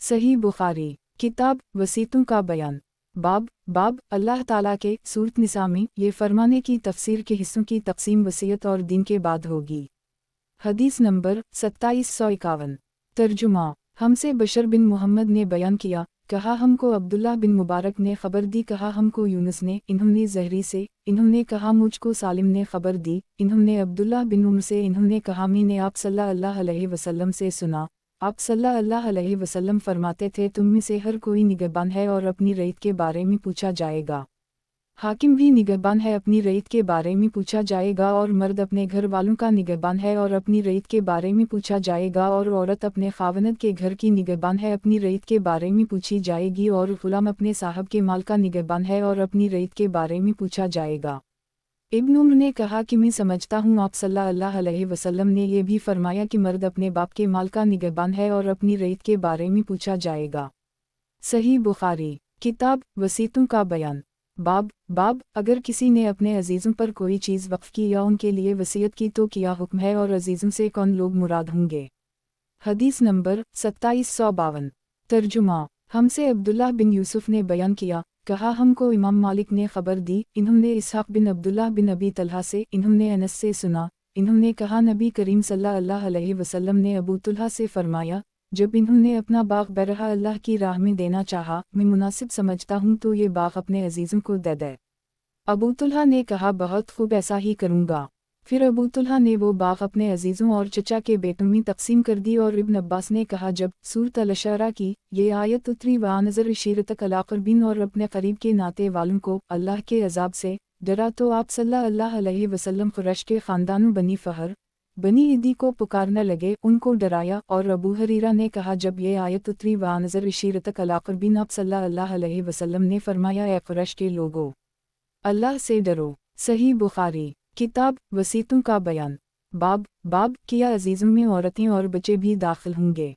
सही बुखारी किताब वसीयतों का बयान बाब अल्लाह ताला के सूरत निसा में ये फरमाने की तफसीर के हिस्सों की तकसीम वसीयत और दिन के बाद होगी। हदीस नंबर 2751। तर्जुमा हमसे बशर बिन मोहम्मद ने बयान किया, कहा हमको अब्दुल्लाह बिन मुबारक ने खबर दी, कहा हमको यूनुस ने, इन्होंने ज़हरी से, इन्होंने कहा मुझको सालिम ने खबर दी, इन्होंने अब्दुल्लाह बिन उम्र से, इन्होंने कहा मैंने आप सल्लल्लाहु अलैहि वसल्लम से सुना, आप सल्लल्लाहु अलैहि वसल्लम फरमाते थे तुम में से हर कोई निगहबान है और अपनी रईत के बारे में पूछा जाएगा। हाकिम भी निगहबान है, अपनी रईत के बारे में पूछा जाएगा, और मर्द अपने घर वालों का निगहबान है और अपनी रईत के बारे में पूछा जाएगा, और औरत अपने खावनद के घर की निगहबान है, अपनी रईत के बारे में पूछी जाएगी, और गुलाम अपने साहब के माल का निगहबान है और अपनी रईत के बारे में पूछा जाएगा। इब्न उम्र ने कहा कि मैं समझता हूँ आप सल्लल्लाहु अलैहि वसल्लम ने यह भी फरमाया कि मर्द अपने बाप के माल का निगहबान है और अपनी रईत के बारे में पूछा जाएगा। सही बुखारी किताब वसीयतों का बयान बाब अगर किसी ने अपने अजीज़ों पर कोई चीज़ वक्फ की या उनके लिए वसीयत की तो क्या हुक्म है और अजीज़ों से कौन लोग मुराद होंगे। हदीस नंबर 2752। तर्जुमा हमसे अब्दुल्लाह बिन यूसुफ ने बयान किया, कहा हमको इमाम मालिक ने खबर दी, इन्होंने इसहाक़ बिन अब्दुल्लाह बिन अबी तलहा से, इन्होंने अनस से सुना, इन्होंने कहा नबी करीम सल्लल्लाहु अलैहि वसल्लम ने अबू तुल्हा से फरमाया, जब इन्होंने अपना बाग बरहा अल्लाह की राह में देना चाहा, मैं मुनासिब समझता हूँ तो ये बाग अपने अजीज़ों को दे दे। अबू तुल्हा ने कहा बहुत खूब, ऐसा ही करूँगा। फिर अबू तुल्हा ने वो बाग अपने अजीज़ों और चचा के बेटों में तकसीम कर दी। और इब्न अब्बास ने कहा जब सूरत अल-शुरा की ये आयत उतरी व नज़र शीरतक अल-अक़रबीन और अपने करीब के नाते वालों को अल्लाह के अजाब से डरा तो आप सल्लल्लाहु अलैहि वसल्लम क़ुरैश के ख़ानदानों बनी फ़हर बनी इदी को पुकारने लगे, उनको डराया। और अबू हरीरा ने कहा जब ये आयत उतरी व नज़र शीरतक अल-अक़रबीन आप सल्लल्लाहु अलैहि वसल्लम ने फरमाया ए क़ुरैश के लोगो अल्लाह से डरो। सही बुखारी किताब वसीयतों का बयान बाब किया अजीज़ों में औरतें और बच्चे भी दाखिल होंगे।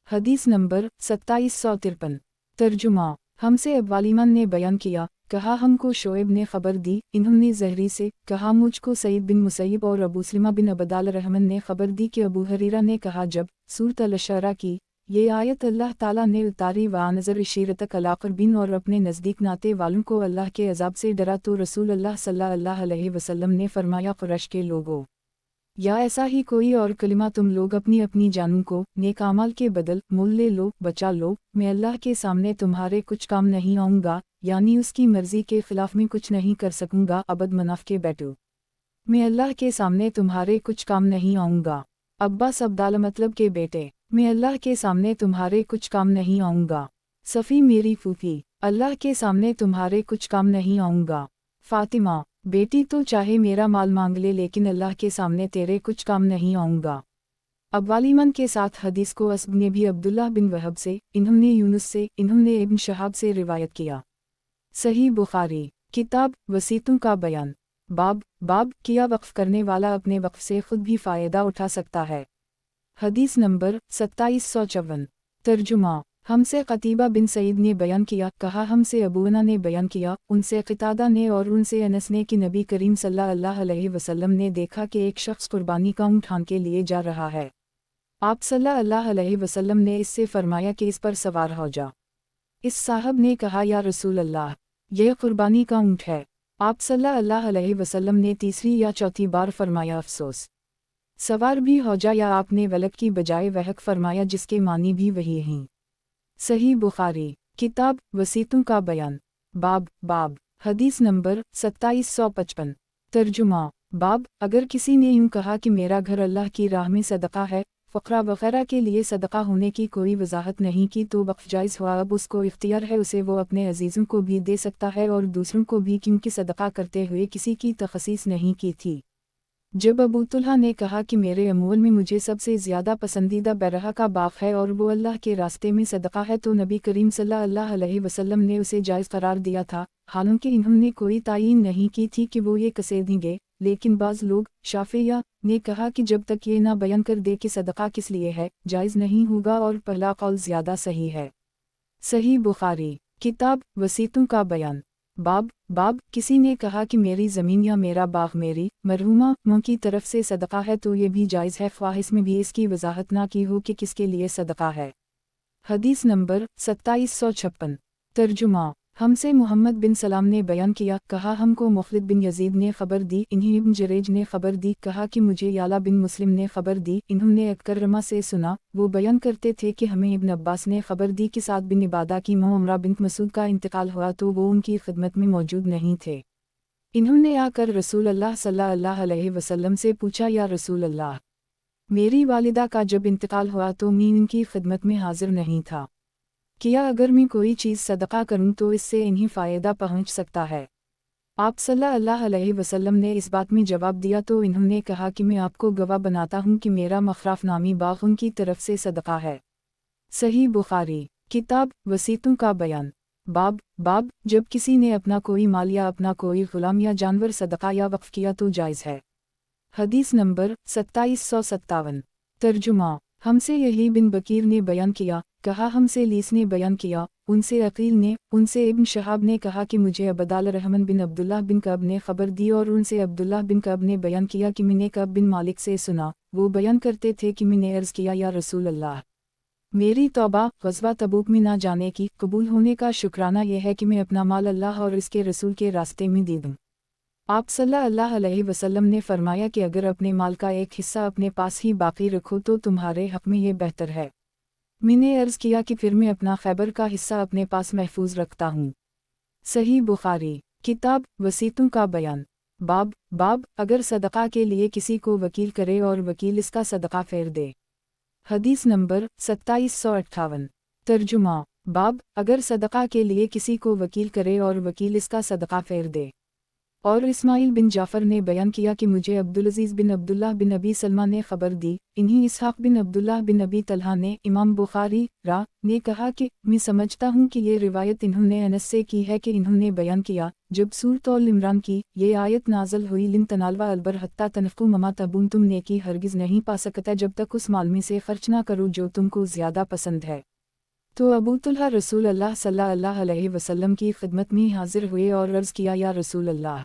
हदीस नंबर 2753। तर्जुमा हमसे अब्वालिमान ने बयान किया, कहा हमको शोएब ने खबर दी, इन्होंने ज़हरी से, कहा मुझको सईद बिन मुसैयब और अबू सलमा बिन अबदाल रहमन ने खबर दी कि अबू हरीरा ने कहा जब सूरत अल-शुरा की ये आयत अल्लाह ताला ने उतारी व नज़र शीरतक अल-अक़रबीन और अपने नज़दीक नाते वालों को अल्लाह के अजाब से डरा तो रसूल अल्लाह सल्लल्लाहु अलैहि वसल्लम ने फरमाया क़ुरैश के लोगों या ऐसा ही कोई और कलिमा तुम लोग अपनी अपनी जानों को नेक अमाल के बदल मोल ले लो, बचा लो, मैं अल्लाह के सामने तुम्हारे कुछ काम नहीं आऊँगा, यानी उसकी मर्ज़ी के ख़िलाफ़ में कुछ नहीं कर सकूँगा। अबद मनाफ के बैठो मैं अल्लाह के सामने तुम्हारे कुछ काम नहीं आऊँगा। अब्बास अब्दाला मतलब के बेटे मैं अल्लाह के सामने तुम्हारे कुछ काम नहीं आऊँगा। सफ़ी मेरी फूफी अल्लाह के सामने तुम्हारे कुछ काम नहीं आऊँगा। फ़ातिमा बेटी तो चाहे मेरा माल मांग ले लेकिन अल्लाह के सामने तेरे कुछ काम नहीं आऊँगा। अब्वालिमान के साथ हदीस को अस्ब ने भी अब्दुल्लाह बिन वहब से, इन्होंने यूनुस से, इन्होंने इब्न शहाब से रिवायत किया। सही बुखारी किताब वसीयतों का बयान बाब किया वक्फ करने वाला अपने वक्फ से खुद भी फ़ायदा उठा सकता है। हदीस नंबर 2754। तर्जुमा हमसे क़तीबा बिन सईद ने बयान किया, कहा हमसे अबूना ने बयान किया, उनसे क़तादा ने और उनसे अनस ने कि नबी करीम सल्लल्लाहु अलैहि वसल्लम ने देखा कि एक शख्स कुर्बानी का ऊँट ठान के लिए जा रहा है। आप सल्लल्लाहु अलैहि वसल्लम ने इससे फरमाया कि इस पर सवार हो जा। इस साहब ने कहा या रसूल अल्लाह यह कुर्बानी का ऊँट है। आप सल्लल्लाहु अलैहि वसल्लम ने तीसरी या चौथी बार फरमाया अफसोस, सवार भी हो जा, या आपने वलक की बजाय वहक फरमाया जिसके मानी भी वही हैं। सही बुखारी किताब वसीयतों का बयान बाब हदीस नंबर 2755। तर्जुमा बाब अगर किसी ने यूँ कहा कि मेरा घर अल्लाह की राह में सदका है, फ़क़रा वग़ैरह के लिए सदका होने की कोई वजाहत नहीं की तो वक़्फ़ जायज़ हुआ। अब उसको इख्तियार है, उसे वो अपने अजीज़ों को भी दे सकता है और दूसरों को भी, क्योंकि सदका करते हुए किसी की तख़सीस नहीं की थी। जब अबू तुल्हा ने कहा कि मेरे अमूल में मुझे सबसे ज़्यादा पसंदीदा बरहा का बाग है और वो अल्लाह के रास्ते में सदका है, तो नबी करीम सल्लल्लाहु अलैहि वसल्लम ने उसे जायज़ करार दिया था। हालांकि इन्होंने कोई तायीन नहीं की थी कि वो ये कैसे देंगे, लेकिन बाज़ लोग शाफ़िया ने कहा कि जब तक ये ना बयान कर दे कि सदका किस लिए है, जायज़ नहीं होगा, और पहला कौल ज़्यादा सही है। सही बुखारी किताब वसीयतों का बयान बाब किसी ने कहा कि मेरी ज़मीन या मेरा बाग मेरी मरहूमा मां की तरफ से सदका है तो ये भी जायज़ है, ख्वाह इसमें भी इसकी वजाहत ना की हो कि किसके लिए सदका है। حدیث نمبر 2756۔ ترجمہ۔ ہمسے محمد بن سلام نے بیان کیا، کہا ہم کو مخلد بن یزید نے خبر دی، انہیں ابن جریج نے خبر دی، کہا کہ مجھے یعلا بن مسلم نے خبر دی، انہوں نے اکرمہ سے سنا، وہ بیان کرتے تھے کہ ہمیں ابن عباس نے خبر دی کہ سعد بن عبادہ کی ماں عمرہ بنت مسعود کا انتقال ہوا تو وہ ان کی خدمت میں موجود نہیں تھے۔ انہوں نے آ کر رسول اللہ صلی اللہ علیہ وسلم سے پوچھا، یا رسول اللہ، میری والدہ کا جب انتقال ہوا تو میں ان کی خدمت میں حاضر نہیں تھا، کیا اگر میں کوئی چیز صدقہ کروں تو اس سے انہیں فائدہ پہنچ سکتا ہے؟ آپ صلی اللہ علیہ وسلم نے اس بات میں جواب دیا تو انہوں نے کہا کہ میں آپ کو گواہ بناتا ہوں کہ میرا مخراف نامی باغ ان کی طرف سے صدقہ ہے۔ صحیح بخاری۔ کتاب وصیتوں کا بیان۔ باب جب کسی نے اپنا کوئی مال یا اپنا کوئی غلام یا جانور صدقہ یا وقف کیا تو جائز ہے۔ حدیث نمبر 2757۔ ترجمہ۔ ہم سے یحییٰ بن بکیر نے بیان کیا، کہا ہم سے لیث نے بیان کیا، ان سے عقیل نے، ان سے ابن شہاب نے کہا کہ مجھے عبد الرحمن بن عبداللہ بن کعب نے خبر دی اور ان سے عبداللہ بن کعب نے بیان کیا کہ میں نے کعب بن مالک سے سنا، وہ بیان کرتے تھے کہ میں نے عرض کیا، یا رسول اللہ، میری توبہ غزوہ تبوک میں نہ جانے کی قبول ہونے کا شکرانہ یہ ہے کہ میں اپنا مال اللہ اور اس کے رسول کے راستے میں دے دوں۔ آپ صلی اللہ علیہ وسلم نے فرمایا کہ اگر اپنے مال کا ایک حصہ اپنے پاس ہی باقی رکھو تو تمہارے حق میں یہ بہتر ہے۔ میں نے عرض کیا کہ پھر میں اپنا خیبر کا حصہ اپنے پاس محفوظ رکھتا ہوں۔ صحیح بخاری۔ کتاب وصیتوں کا بیان۔ باب اگر صدقہ کے لیے کسی کو وکیل کرے اور وکیل اس کا صدقہ پھیر دے۔ حدیث نمبر 2758۔ ترجمہ۔ باب اگر صدقہ کے لیے کسی کو وکیل کرے اور وکیل اس کا صدقہ پھیر دے۔ اور اسماعیل بن جعفر نے بیان کیا کہ مجھے عبدالعزیز بن عبداللہ بن ابی سلمہ نے خبر دی، انہیں اسحاق بن عبداللہ بن ابی طلحہ نے، امام بخاری نے کہا کہ میں سمجھتا ہوں کہ یہ روایت انہوں نے انس سے کی ہے کہ انہوں نے بیان کیا، جب سورۃ آل عمران کی یہ آیت نازل ہوئی، لن تنالوا البر حتی تنفقوا مما تحبون، تم نیکی ہرگز نہیں پا سکتے جب تک اس مال میں سے خرچ نہ کرو جو تم کو زیادہ پسند ہے۔ تو ابو طلحہ رسول اللہ صلی اللہ علیہ وسلم کی خدمت میں حاضر ہوئے اور عرض کیا، یا رسول اللہ،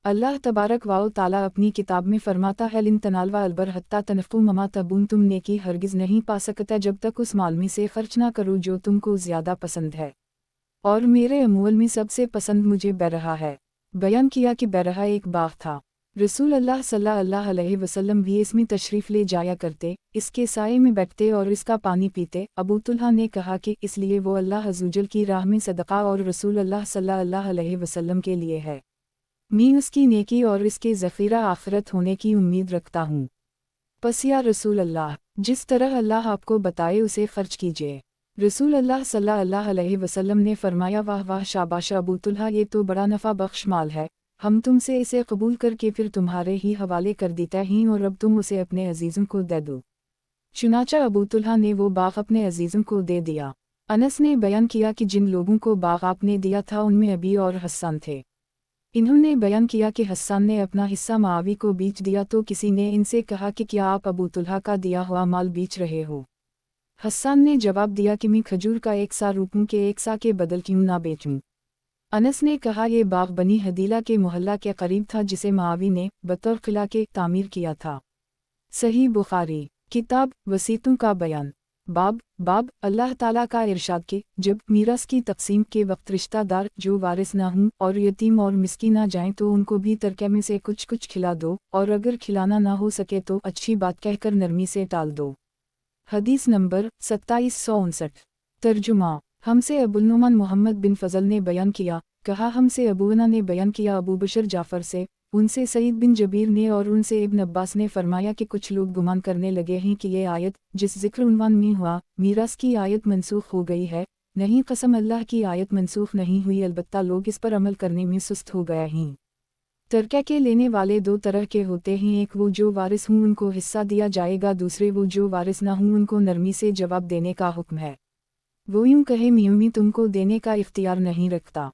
اللہ تبارک و تعالیٰ اپنی کتاب میں فرماتا ہے، لن تنالوا البر حتی تنفقوا مما تحبون، تم نیکی ہرگز نہیں پا سکتے جب تک اس مال میں سے خرچ نہ کرو جو تم کو زیادہ پسند ہے، اور میرے اموال میں سب سے پسند مجھے بیرہا ہے۔ بیان کیا کہ بیرہا ایک باغ تھا، رسول اللہ صلی اللہ علیہ وسلم بھی اس میں تشریف لے جایا کرتے، اس کے سائے میں بیٹھتے اور اس کا پانی پیتے۔ ابو طلحہ نے کہا کہ اس لیے وہ اللہ عزوجل کی راہ میں صدقہ اور رسول اللہ صلی اللہ علیہ وسلم کے لیے ہے، میں اس کی نیکی اور اس کے ذخیرہ آخرت ہونے کی امید رکھتا ہوں۔ پس یا رسول اللہ، جس طرح اللہ آپ کو بتائے اسے خرچ کیجیے۔ رسول اللہ صلی اللہ علیہ وسلم نے فرمایا، واہ واہ، شاباش ابو طلحہ، یہ تو بڑا نفع بخش مال ہے، ہم تم سے اسے قبول کر کے پھر تمہارے ہی حوالے کر دیتے ہیں، اور اب تم اسے اپنے عزیزوں کو دے دو۔ چنانچہ ابو طلحہ نے وہ باغ اپنے عزیزوں کو دے دیا۔ انس نے بیان کیا کہ جن لوگوں کو باغ آپ نے دیا تھا ان میں ابی اور حسان تھے۔ انہوں نے بیان کیا کہ حسان نے اپنا حصہ معاوی کو بیچ دیا تو کسی نے ان سے کہا کہ کیا آپ ابو طلحہ کا دیا ہوا مال بیچ رہے ہو؟ حسان نے جواب دیا کہ میں کھجور کا 1 سا روپوں کے 1 سا کے بدل کیوں نہ بیچوں؟ انس نے کہا یہ باغ بنی حدیلہ کے محلہ کے قریب تھا جسے معاوی نے بطور قلعہ کے تعمیر کیا تھا۔ صحیح بخاری۔ کتاب وصیتوں کا بیان۔ باب اللہ تعالیٰ کا ارشاد کہ جب میراث کی تقسیم کے وقت رشتہ دار جو وارث نہ ہوں اور یتیم اور مسکین نہ جائیں تو ان کو بھی ترکے میں سے کچھ کھلا دو، اور اگر کھلانا نہ ہو سکے تو اچھی بات کہہ کر نرمی سے ٹال دو۔ حدیث نمبر 2759۔ ترجمہ۔ ہم سے ابو النعمان محمد بن فضل نے بیان کیا، کہا ہم سے ابونا نے بیان کیا ابو بشر جعفر سے، ان سے سعید بن جبیر نے اور ان سے ابن عباس نے فرمایا کہ کچھ لوگ گمان کرنے لگے ہیں کہ یہ آیت جس ذکر عنوان میں ہوا، میراث کی آیت منسوخ ہو گئی ہے۔ نہیں، قسم اللہ کی آیت منسوخ نہیں ہوئی، البتہ لوگ اس پر عمل کرنے میں سست ہو گئے ہیں۔ ترکے کے لینے والے 2 طرح کے ہوتے ہیں، ایک وہ جو وارث ہوں ان کو حصہ دیا جائے گا، دوسرے وہ جو وارث نہ ہوں ان کو نرمی سے جواب دینے کا حکم ہے۔ وہ یوں کہے میں تم کو دینے کا اختیار نہیں رکھتا۔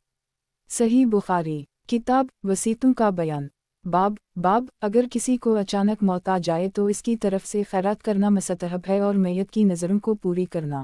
صحیح بخاری۔ کتاب وصیتوں کا بیان۔ باب اگر کسی کو اچانک موت آ جائے تو اس کی طرف سے خیرات کرنا مستحب ہے اور میت کی نظروں کو پوری کرنا۔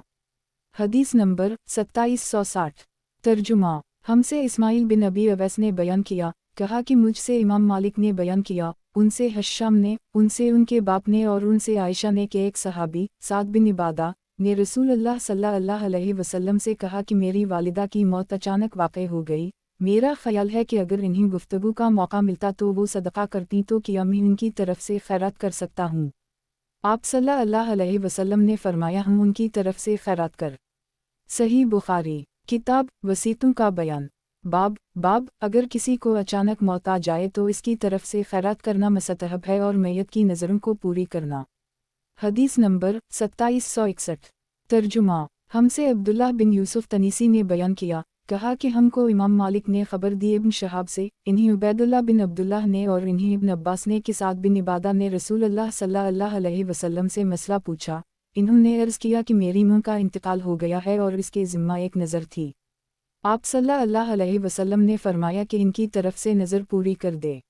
حدیث نمبر 2760۔ ترجمہ۔ ہم سے اسماعیل بن ابی اویس نے بیان کیا، کہا کہ مجھ سے امام مالک نے بیان کیا، ان سے حشام نے، ان سے ان کے باپ نے اور ان سے عائشہ نے کہ ایک صحابی سعد بن عبادہ ने रसूल अल्लाह सल्लल्लाहु अलैहि वसल्लम से कहा कि मेरी वालिदा की मौत अचानक वाक़ई हो गई। मेरा ख्याल है कि अगर इन्हें गुफ्तगू का मौका मिलता तो वो सदका करती तो क्या मैं उनकी तरफ से खैरात कर सकता हूँ। आप सल्लल्लाहु अलैहि वसल्लम ने फरमाया, हम उनकी तरफ से खैरात कर। सही बुखारी किताब वसीयतों का बयान। बाब अगर किसी को अचानक मौत आ जाए तो इसकी तरफ से खैरात करना मुस्तहब है और मैयत की नज़रों को पूरी करना। हदीस नंबर 2761। तर्जुमा। हमसे अब्दुल्लाह बिन यूसुफ तनीसी ने बयान किया, कहा कि हमको इमाम मालिक ने खबर दी इब्न शहाब से, इन्हीं उबैदुल्लाह बिन अब्दुल्लाह ने और इन्हीं इब्न अब्बास ने कि साद बिन इबादा ने रसूल अल्लाह सल्लल्लाहु अलैहि वसल्लम से मसला पूछा। इन्होंने अर्ज़ किया कि मेरी मां का इंतकाल हो गया है और इसके ज़िम्मा एक नज़र थी। आप सल्लल्लाहु अलैहि वसल्लम ने फरमाया कि इनकी तरफ से नज़र पूरी कर दे।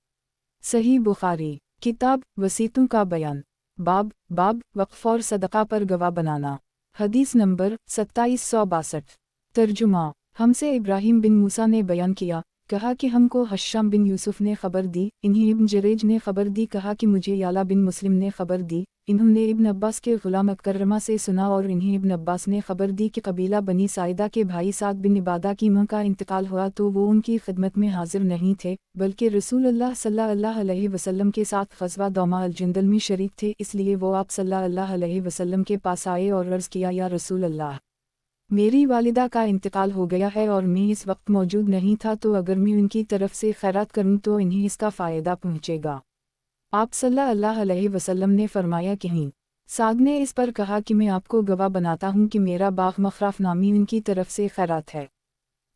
सही बुखारी किताब वसीयतों का बयान। बाब वक्फ और सदका पर गवाह बनाना। हदीस नंबर 2762। तर्जुमा। हमसे इब्राहिम बिन मूसा ने बयान किया, कहा कि हमको हश्शाम बिन यूसुफ ने खबर दी, इन्हीं इब्न जरेज ने खबर दी, कहा कि मुझे याला बिन मुस्लिम ने खबर दी, इन्होंने इब्न अब्बास के ग़ुलाम अकरमा से सुना और इन्हीं इब्न अब्बास ने खबर दी कि कबीला बनी साइदा के भाई साद बिन इबादा की मां का इंतकाल हुआ तो वो उनकी खिदमत में हाजिर नहीं थे, बल्कि रसूल अल्लाह सल्लल्लाहु अलैहि वसल्लम के साथ ग़ज़वा दौमा अल-जंदल में शरीक थे। इसलिए वो आप सल्लल्लाहु अलैहि वसल्लम के पास आए और अर्ज़ किया, या रसूल अल्लाह, मेरी वालिदा का इंतकाल हो गया है और मैं इस वक्त मौजूद नहीं था, तो अगर मैं उनकी तरफ से खैरात करूं तो इन्हें इसका फ़ायदा पहुंचेगा। आप सल्लल्लाहु अलैहि वसल्लम ने फरमाया कि नहीं। साद ने इस पर कहा कि मैं आपको गवाह बनाता हूं कि मेरा बाग मखराफ नामी उनकी तरफ से खैरात है।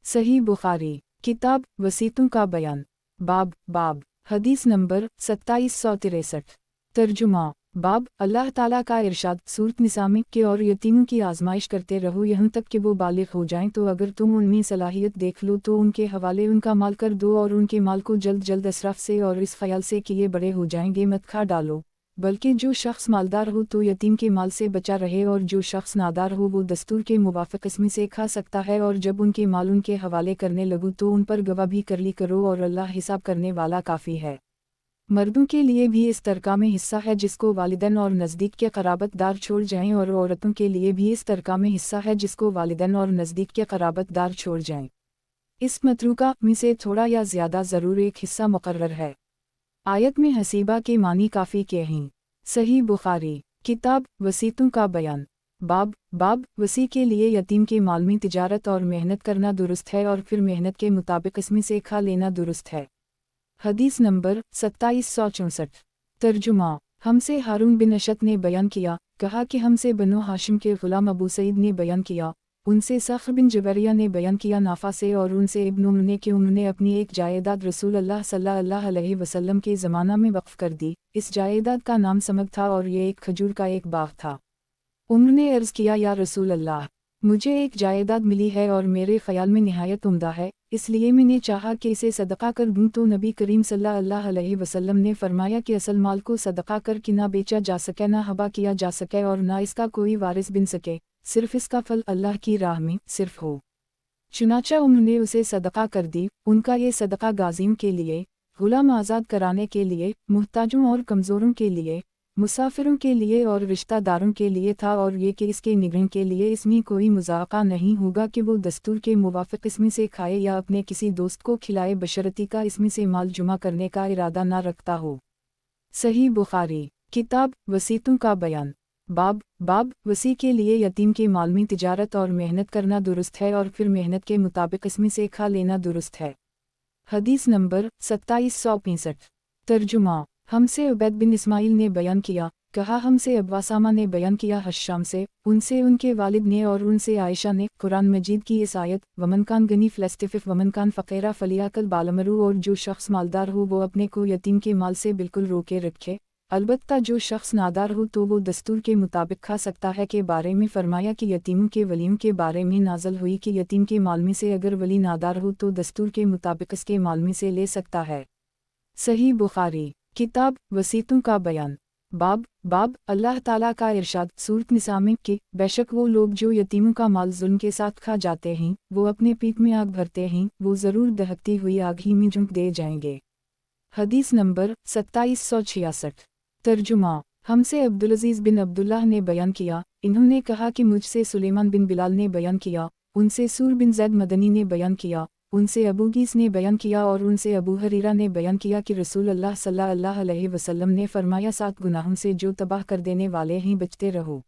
सही बुखारी किताब वसीयतों का बयान। बाब हदीस नंबर 2763। तर्जुमा। अल्लाह ताला का इरशाद, सूरत निसा में कि और यतीमों की आजमाइश करते रहो यहाँ तक कि वो बालिग हो जाएं, तो अगर तुम उनमें सलाहियत देख लो तो उनके हवाले उनका माल कर दो और उनके माल को जल्द असराफ से और इस ख्याल से कि ये बड़े हो जाएंगे मत खा डालो, बल्कि जो शख्स मालदार हो तो यतीम के माल से बचा रहे और जो शख्स नादार हो वो दस्तूर के मुवाफ़िक़ इसमें से खा सकता है, और जब उनके माल उनके हवाले करने लगो तो उन पर गवाह भी कर ली करो और अल्लाह हिसाब करने वाला काफ़ी है। मर्दों के लिए भी इस तरका में हिस्सा है जिसको वालिदैन और नज़दीक के क़राबतदार छोड़ जाएं, और औरतों के लिए भी इस तरका में हिस्सा है जिसको वालिदैन और नज़दीक के क़राबतदार छोड़ जाएं। इस मतरूका में से थोड़ा या ज़्यादा ज़रूर एक हिस्सा मुकर्रर है। आयत में हसीबा के मानी काफ़ी के हैं। सही बुखारी किताब वसीयतों का बयान। बाब वसी के लिए यतीम के माल में तिजारत और मेहनत करना दुरुस्त है और फिर मेहनत के मुताबिक इसमें से खा लेना दुरुस्त है। हदीस नंबर 2764। तर्जुमा। हमसे हारून बिन अशत ने बयान किया, कहा कि हमसे बनो हाशिम के ग़ुलाम अबू सईद ने बयान किया, उनसे सख्र बिन जबरिया ने बयान किया नाफा से, और उनसे इब्न उम्र ने कि उन्होंने अपनी एक जायदाद रसूल अल्लाह सल्लल्लाहु अलैहि वसल्लम के ज़माना में वक्फ कर दी। इस जायदाद का नाम समग था और ये एक खजूर का एक बाग था। उन्होंने अर्ज़ किया, या रसूल अल्लाह, मुझे एक जायदाद मिली है और मेरे ख़याल में निहायत उम्दा है, इसलिए मैंने चाहा कि इसे सदका कर दूं, तो नबी करीम सल्लल्लाहु अलैहि वसल्लम ने फरमाया कि असल माल को सदका कर कि ना बेचा जा सके, ना हबा किया जा सके और ना इसका कोई वारिस बिन सके, सिर्फ इसका फल अल्लाह की राह में सिर्फ हो। चुनाचा उन्होंने उसे सदका कर दी। उनका ये सदका गाजियों के लिए, गुलाम आज़ाद कराने के लिए, मुहताजों और कमज़ोरों के लिए, मुसाफिरों के लिए और रिश्तेदारों के लिए था, और ये कि इसके निगरान के लिए इसमें कोई मुज़ाक़ा नहीं होगा कि वो दस्तूर के मुवाफ़िक़ इसमें से खाए या अपने किसी दोस्त को खिलाए, बशर्ती का इसमें से माल जुमा करने का इरादा ना रखता हो। सही बुखारी किताब वसीयतों का बयान। बाब वसी के लिए यतीम के माल में तिजारत और मेहनत करना दुरुस्त है और फिर मेहनत के मुताबिक इसमें से खा लेना दुरुस्त है। हदीस नंबर 2765। तर्जुमा। हमसे उबैद बिन इस्माइल ने बयान किया, कहा हमसे अब्वासामा ने बयान किया हश्शाम से, उनसे उनके वालिद ने और उनसे आयशा ने कुरान मजीद की इस आयत, वमन कान गनी फ़लस्तिफ़ वमन कान फ़क़ीरा फ़लियाकल बालमरू, और जो शख्स मालदार हो वो अपने को यतीम के माल से बिल्कुल रोके रखे, अलबत्ता जो शख्स नादार हो तो वो दस्तूर के मुताबिक खा सकता है, के बारे में फ़रमाया कि यतीमों के वलियों के बारे में नाज़ल हुई कि यतीम के माल में से अगर वली नादार हो तो दस्तूर के मुताबिक इसके माल में से ले सकता है। सही बुखारी किताब वसीयतों का बयान। बाब अल्लाह ताला का इरशाद, सूरत निसा में कि बेशक वो लोग जो यतीमों का माल जुल्म के साथ खा जाते हैं, वो अपने पीठ में आग भरते हैं, वो ज़रूर दहकती हुई आग ही में झोंक दे जाएंगे। हदीस नंबर 2766। तर्जुमा। हमसे अब्दुल अज़ीज़ बिन अब्दुल्लाह ने बयान किया, انہوں نے کہا کہ مجھ سے سلیمان بن بلال نے بیان کیا، ان سے سور بن زید مدنی نے بیان کیا، ان سے ابو گیس نے بیان کیا اور ان سے ابو ہریرہ نے بیان کیا کہ رسول اللہ صلی اللہ علیہ وسلم نے فرمایا 7 گناہوں سے جو تباہ کر دینے والے ہیں بچتے رہو۔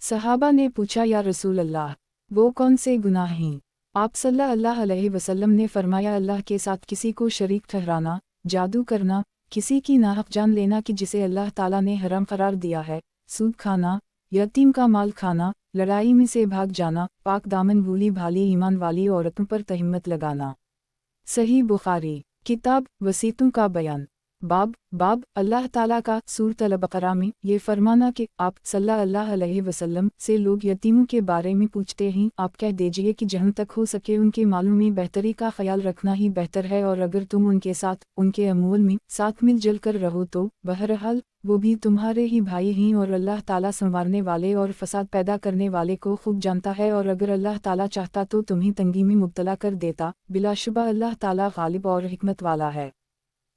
صحابہ نے پوچھا یا رسول اللہ وہ کون سے گناہ ہیں؟ آپ صلی اللہ علیہ وسلم نے فرمایا اللہ کے ساتھ کسی کو شریک ٹھہرانا، جادو کرنا، کسی کی ناحق جان لینا کہ جسے اللہ تعالیٰ نے حرام قرار دیا ہے، سود کھانا، یتیم کا مال کھانا، لڑائی میں سے بھاگ جانا، پاک دامن بھولی بھالی ایمان والی عورتوں پر تہمت لگانا۔ صحیح بخاری، کتاب وصیتوں کا بیان، باب اللہ تعالیٰ کا سورۃ البقرہ میں یہ فرمانا کہ آپ صلی اللہ علیہ وسلم سے لوگ یتیموں کے بارے میں پوچھتے ہیں، آپ کہہ دیجئے کہ جہاں تک ہو سکے ان کے مالوں میں بہتری کا خیال رکھنا ہی بہتر ہے، اور اگر تم ان کے ساتھ ان کے اموال میں ساتھ مل جل کر رہو تو بہرحال وہ بھی تمہارے ہی بھائی ہیں، اور اللہ تعالیٰ سنوارنے والے اور فساد پیدا کرنے والے کو خوب جانتا ہے، اور اگر اللہ تعالیٰ چاہتا تو تمہیں تنگی میں مبتلا کر دیتا، بلا شبہ اللہ تعالیٰ غالب اور حکمت والا ہے۔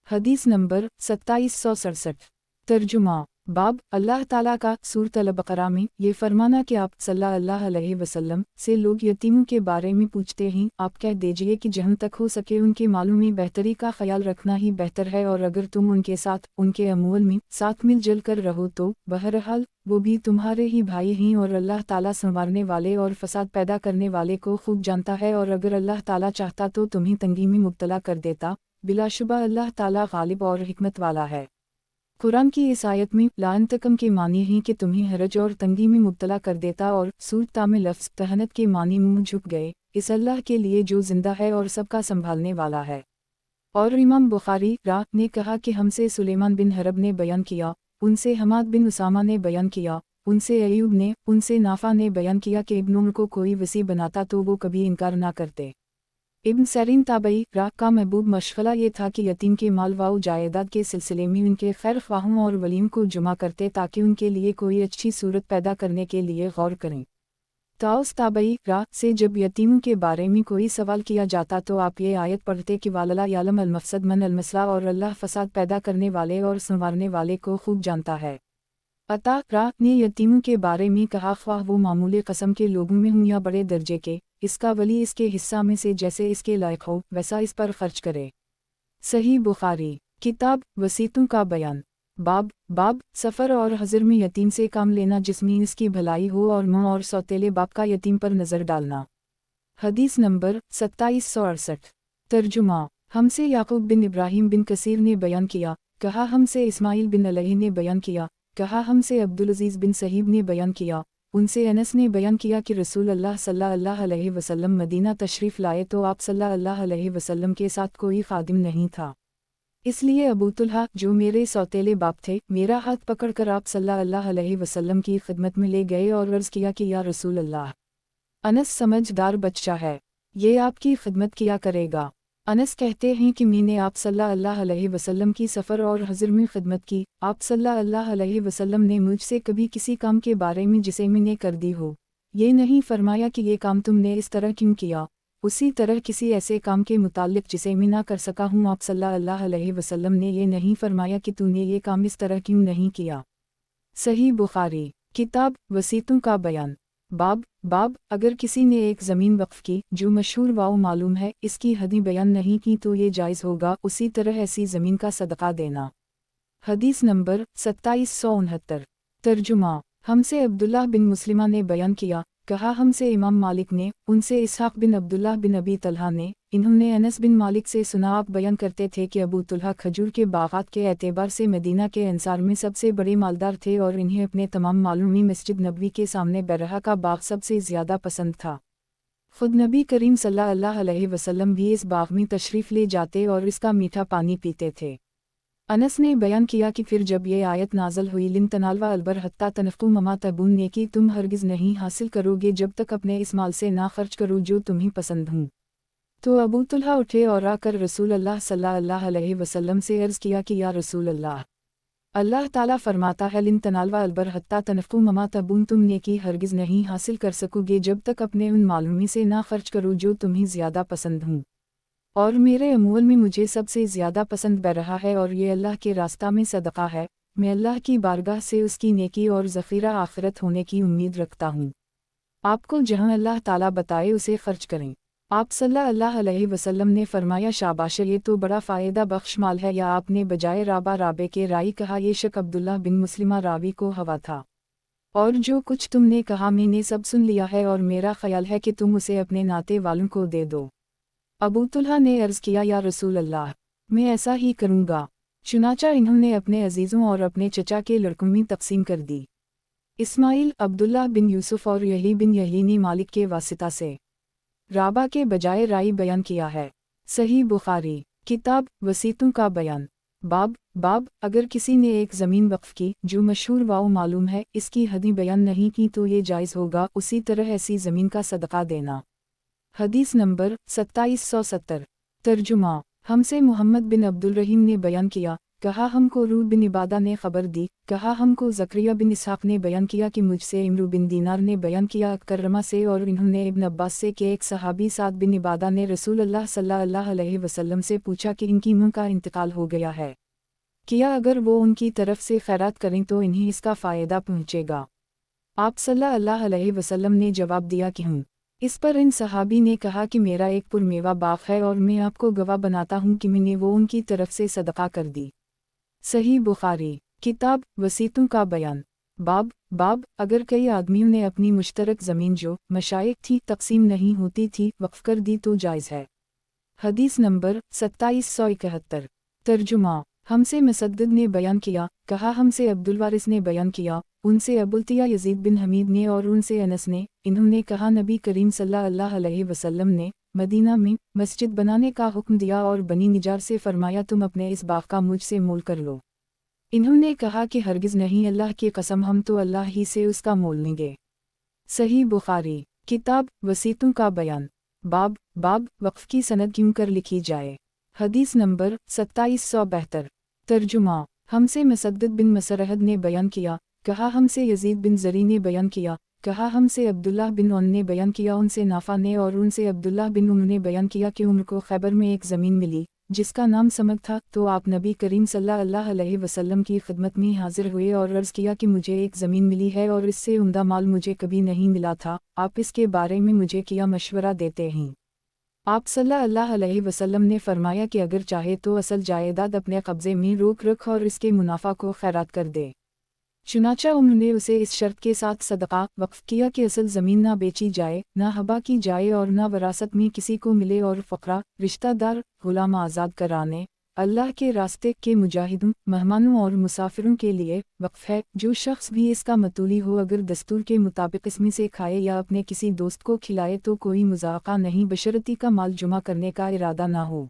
حدیث نمبر 2767۔ ترجمہ، باب اللہ تعالیٰ کا سورۃ البقرہ میں یہ فرمانا کہ آپ صلی اللہ علیہ وسلم سے لوگ یتیموں کے بارے میں پوچھتے ہیں، آپ کہہ دیجئے کہ جہاں تک ہو سکے ان کے مالوں میں بہتری کا خیال رکھنا ہی بہتر ہے، اور اگر تم ان کے ساتھ ان کے اموال میں ساتھ مل جل کر رہو تو بہرحال وہ بھی تمہارے ہی بھائی ہیں، اور اللہ تعالیٰ سنوارنے والے اور فساد پیدا کرنے والے کو خوب جانتا ہے، اور اگر اللہ تعالیٰ چاہتا تو تمہیں تنگی میں مبتلا کر دیتا، بلا شبہ اللہ تعالیٰ غالب اور حکمت والا ہے۔ قرآن کی اس آیت میں لا انتقم کے معنی ہیں کہ تمہیں حرج اور تنگی میں مبتلا کر دیتا، اور سورۃ میں لفظ تہنت کے معنی منہ جھک گئے، اس اللہ کے لیے جو زندہ ہے اور سب کا سنبھالنے والا ہے۔ اور امام بخاری نے کہا کہ ہم سے سلیمان بن حرب نے بیان کیا، ان سے حماد بن اسامہ نے بیان کیا، ان سے ایوب نے، ان سے نافع نے بیان کیا کہ ابن عمر کو کوئی وصی بناتا تو وہ کبھی انکار نہ کرتے۔ ابن سیرین تابعی کا محبوب مشغلہ یہ تھا کہ یتیم کے مال و جائیداد کے سلسلے میں ان کے خیر خواہوں اور ولیم کو جمع کرتے تاکہ ان کے لیے کوئی اچھی صورت پیدا کرنے کے لیے غور کریں۔ طاؤس تابعی سے جب یتیموں کے بارے میں کوئی سوال کیا جاتا تو آپ یہ آیت پڑھتے کہ وَاللَّهُ یعلم المفسد من المصلح، اور اللہ فساد پیدا کرنے والے اور سنوارنے والے کو خوب جانتا ہے۔ عطا نے یتیموں کے بارے میں کہا خواہ وہ معمول قسم کے لوگوں میں ہوں یا بڑے درجے کے، اس کا ولی اس کے حصہ میں سے جیسے اس کے لائق ہو ویسا اس پر خرچ کرے۔ صحیح بخاری، کتاب وصیتوں کا بیان، باب سفر اور حضر میں یتیم سے کام لینا جس میں اس کی بھلائی ہو، اور ماں اور سوتیلے باپ کا یتیم پر نظر ڈالنا۔ حدیث نمبر 2768۔ ترجمہ، ہم سے یعقوب بن ابراہیم بن کثیر نے بیان کیا، کہا ہم سے اسماعیل بن علیہ نے بیان کیا، کہا ہم سے عبدالعزیز بن صہیب نے بیان کیا، ان سے انس نے بیان کیا کہ رسول اللہ صلی اللہ علیہ وسلم مدینہ تشریف لائے تو آپ صلی اللہ علیہ وسلم کے ساتھ کوئی خادم نہیں تھا، اس لیے ابو طلحہ جو میرے سوتیلے باپ تھے میرا ہاتھ پکڑ کر آپ صلی اللہ علیہ وسلم کی خدمت میں لے گئے اور عرض کیا کہ یا رسول اللہ، انس سمجھدار بچہ ہے، یہ آپ کی خدمت کیا کرے گا۔ انس کہتے ہیں کہ میں نے آپ صلی اللہ علیہ وسلم کی سفر اور حضر میں خدمت کی، آپ صلی اللہ علیہ وسلم نے مجھ سے کبھی کسی کام کے بارے میں جسے میں نے کر دی ہو یہ نہیں فرمایا کہ یہ کام تم نے اس طرح کیوں کیا، اسی طرح کسی ایسے کام کے متعلق جسے میں نہ کر سکا ہوں آپ صلی اللہ علیہ وسلم نے یہ نہیں فرمایا کہ تو نے یہ کام اس طرح کیوں نہیں کیا۔ صحیح بخاری، کتاب وصیتوں کا بیان، باب اگر کسی نے ایک زمین وقف کی جو مشہور و معلوم ہے، اس کی حدیں بیان نہیں کی تو یہ جائز ہوگا، اسی طرح ایسی زمین کا صدقہ دینا۔ حدیث نمبر 2769۔ ترجمہ، ہم سے عبداللہ بن مسلمہ نے بیان کیا، کہا ہم سے امام مالک نے، ان سے اسحاق بن عبداللہ بن ابی طلحہ نے، انہوں نے انس بن مالک سے سنا آپ بیان کرتے تھے کہ ابو طلحہ کھجور کے باغات کے اعتبار سے مدینہ کے انصار میں سب سے بڑے مالدار تھے، اور انہیں اپنے تمام مالوں میں مسجد نبوی کے سامنے بیرہا کا باغ سب سے زیادہ پسند تھا۔ خود نبی کریم صلی اللہ علیہ وسلم بھی اس باغ میں تشریف لے جاتے اور اس کا میٹھا پانی پیتے تھے۔ انس نے بیان کیا کہ پھر جب یہ آیت نازل ہوئی لن تنالوا البر حتی تنفقوا مما تحبون، نیکی تم ہرگز نہیں حاصل کرو گے جب تک اپنے اس مال سے نہ خرچ کرو جو تمہیں پسند ہوں، تو ابو طلحہ اٹھے اور آ کر رسول اللہ صلی اللہ علیہ وسلم سے عرض کیا کہ یا رسول اللہ، اللہ تعالیٰ فرماتا ہے لن تنالوا البر حتی تنفقوا مما تحبون، تم نیکی ہرگز نہیں حاصل کر سکو گے جب تک اپنے ان مالوں میں سے نہ خرچ کرو جو تمہیں زیادہ پسند ہوں، اور میرے اموال میں مجھے سب سے زیادہ پسند بیرہا ہے اور یہ اللہ کے راستہ میں صدقہ ہے، मैं अल्लाह की बारगाह से उसकी नेकी और ज़ख़ीरा आखिरत होने की उम्मीद रखता हूँ। आपको जहाँ अल्लाह ताला बताए उसे खर्च करें। आप सल्लल्लाहु अलैहि वसल्लम ने फरमाया, शाबाश, ये तो बड़ा फ़ायदा बख्श माल है। या आपने बजाय राबे के राई कहा, ये शक अब्दुल्लाह बिन मुस्लिमा रावी को हवा था। और जो कुछ तुमने कहा मैंने सब सुन लिया है और मेरा ख्याल है कि तुम उसे अपने नाते वालों को दे दो। अबू तुल्हा ने अर्ज़ किया, या रसूल अल्लाह, मैं ऐसा ही करूँगा। चुनाचा इन्होंने अपने अजीज़ों और अपने चचा के लड़कों में तकसीम कर दी। इस्माइल, अब्दुल्लाह बिन यूसुफ और यही बिन यही ने मालिक के वासिता से राबा के बजाय राई बयान किया है। सही बुखारी किताब वसीतों का बयान। बाब अगर किसी ने एक ज़मीन वक्फ की जो मशहूर वाव मालूम है, इसकी हदी बयान नहीं की तो ये जायज़ होगा, उसी तरह ऐसी ज़मीन का सदका देना। हदीस नंबर 2770। तर्जुमा। हमसे मोहम्मद बिन अब्दुल रहीम ने बयान किया, कहा हमको रूह बिन इबादा ने खबर दी, कहा हमको ज़करिया बिन इसहाक़ ने बयान किया कि मुझसे इमरू बिन दीनार ने बयान किया कररमा से, और इन्होंने इब्न अब्बास से कि एक सहाबी साद बिन इबादा ने रसूल अल्लाह सल्लल्लाहु अलैहि वसल्लम से पूछा कि इनकी मुँह का इंतकाल हो गया है, किया अगर वो उनकी तरफ से खैरात करें तो इन्हें इसका फ़ायदा पहुँचेगा। आप सल्लल्लाहु अलैहि वसल्लम ने जवाब दिया कि हूँ। इस पर इन सहाबी ने कहा कि मेरा एक पुरमेवा बाग है और मैं आपको गवाह बनाता हूँ कि मैंने वो उनकी तरफ से सदका कर दी। सही बुखारी किताब वसीतों का बयान। बाब अगर कई आदमियों ने अपनी मुश्तरक ज़मीन जो मशाइख थी तकसीम नहीं होती थी वक्फ कर दी तो जायज़ है। हदीस नंबर 2771। तर्जुमा। हमसे मुसद्दद ने बयान किया, कहा हमसे अब्दुल वारिस ने बयान किया, उनसे अबुलतिया यजीद बिन हमीद ने और उनसे अनस ने, इन्होंने कहा नबी करीम सल्लल्लाहु अलैहि वसल्लम ने मदीना में मस्जिद बनाने का हुक्म दिया और बनी निजार से फरमाया तुम अपने इस बाग का मुझसे मोल कर लो। इन्होंने कहा कि हरगिज़ नहीं, अल्लाह की कसम हम तो अल्लाह ही से उसका मोल लेंगे। सही बुखारी किताब वसीतों का बयान। बाब वक्फ की सनद क्यों कर लिखी जाए। हदीस नंबर 2772। तर्जुमा। हमसे मुसद्दद बिन मसरहद ने बयान किया, कहा हमसे यजीद बिन ज़री ने बयान किया, कहा हमसे अब्दुल्लाह बिन उन ने बयान किया, उनसे नाफा ने और उनसे अब्दुल्लाह बिन उम ने बयान किया कि उम्र को खैबर में एक ज़मीन मिली जिसका नाम समक था, तो आप नबी करीम सल्लल्लाहु अलैहि वसल्लम की खिदमत में हाजिर हुए और अर्ज़ किया कि मुझे एक ज़मीन मिली है और इससे उम्दा माल मुझे कभी नहीं मिला था, आप इसके बारे में मुझे क्या मशवरा देते हैं। आप सल्लल्लाहु अलैहि वसल्लम ने फरमाया कि अगर चाहे तो असल जायदाद अपने कब्ज़े में रोक रख और इसके मुनाफा को खैरात कर दे। चुनाचा उन्होंने उसे इस शर्त के साथ सदका वक्फ किया कि असल ज़मीन ना बेची जाए, ना हबा की जाए और ना वरासत में किसी को मिले, और फ़क़रा, रिश्तेदार, गुलाम आज़ाद कराने, अल्लाह के रास्ते के मुजाहिदों, मेहमानों और मुसाफिरों के लिए वक्फ है। जो शख्स भी इसका मतूली हो अगर दस्तूर के मुताबिक इसमें से खाए या अपने किसी दोस्त को खिलाए तो कोई मुज़ाक़ा नहीं, बशर्ती का माल जुमा करने का इरादा ना हो।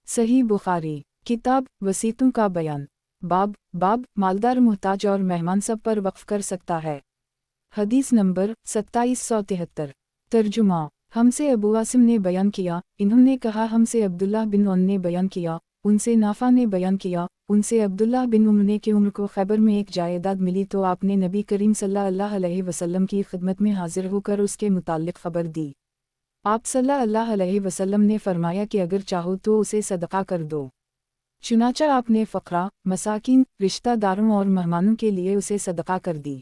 सही बुखारी किताब वसीतों का बयान। बाब मालदार मुहताज और मेहमान सब पर वक्फ कर सकता है। हदीस नंबर 2773। तर्जुमा। हमसे अबू आसिम ने बयान किया, इन्होंने कहा हमसे अब्दुल्लाह बिन उन ने बयान किया, उनसे नाफा ने बयान किया, उनसे अब्दुल्लाह बिन उम ने कि उम्र को खैबर में एक जायदाद मिली तो आपने नबी करीम सल्लल्लाहु अलैहि वसल्लम की खिदमत में हाजिर होकर उसके मुताल्लिक खबर दी। आप सल्लल्लाहु अलैहि वसल्लम ने फरमाया कि अगर चाहो तो उसे सदका कर दो। चुनाचा आपने फ़क़रा, मसाकिन, रिश्तेदारों और मेहमानों के लिए उसे सदका कर दी।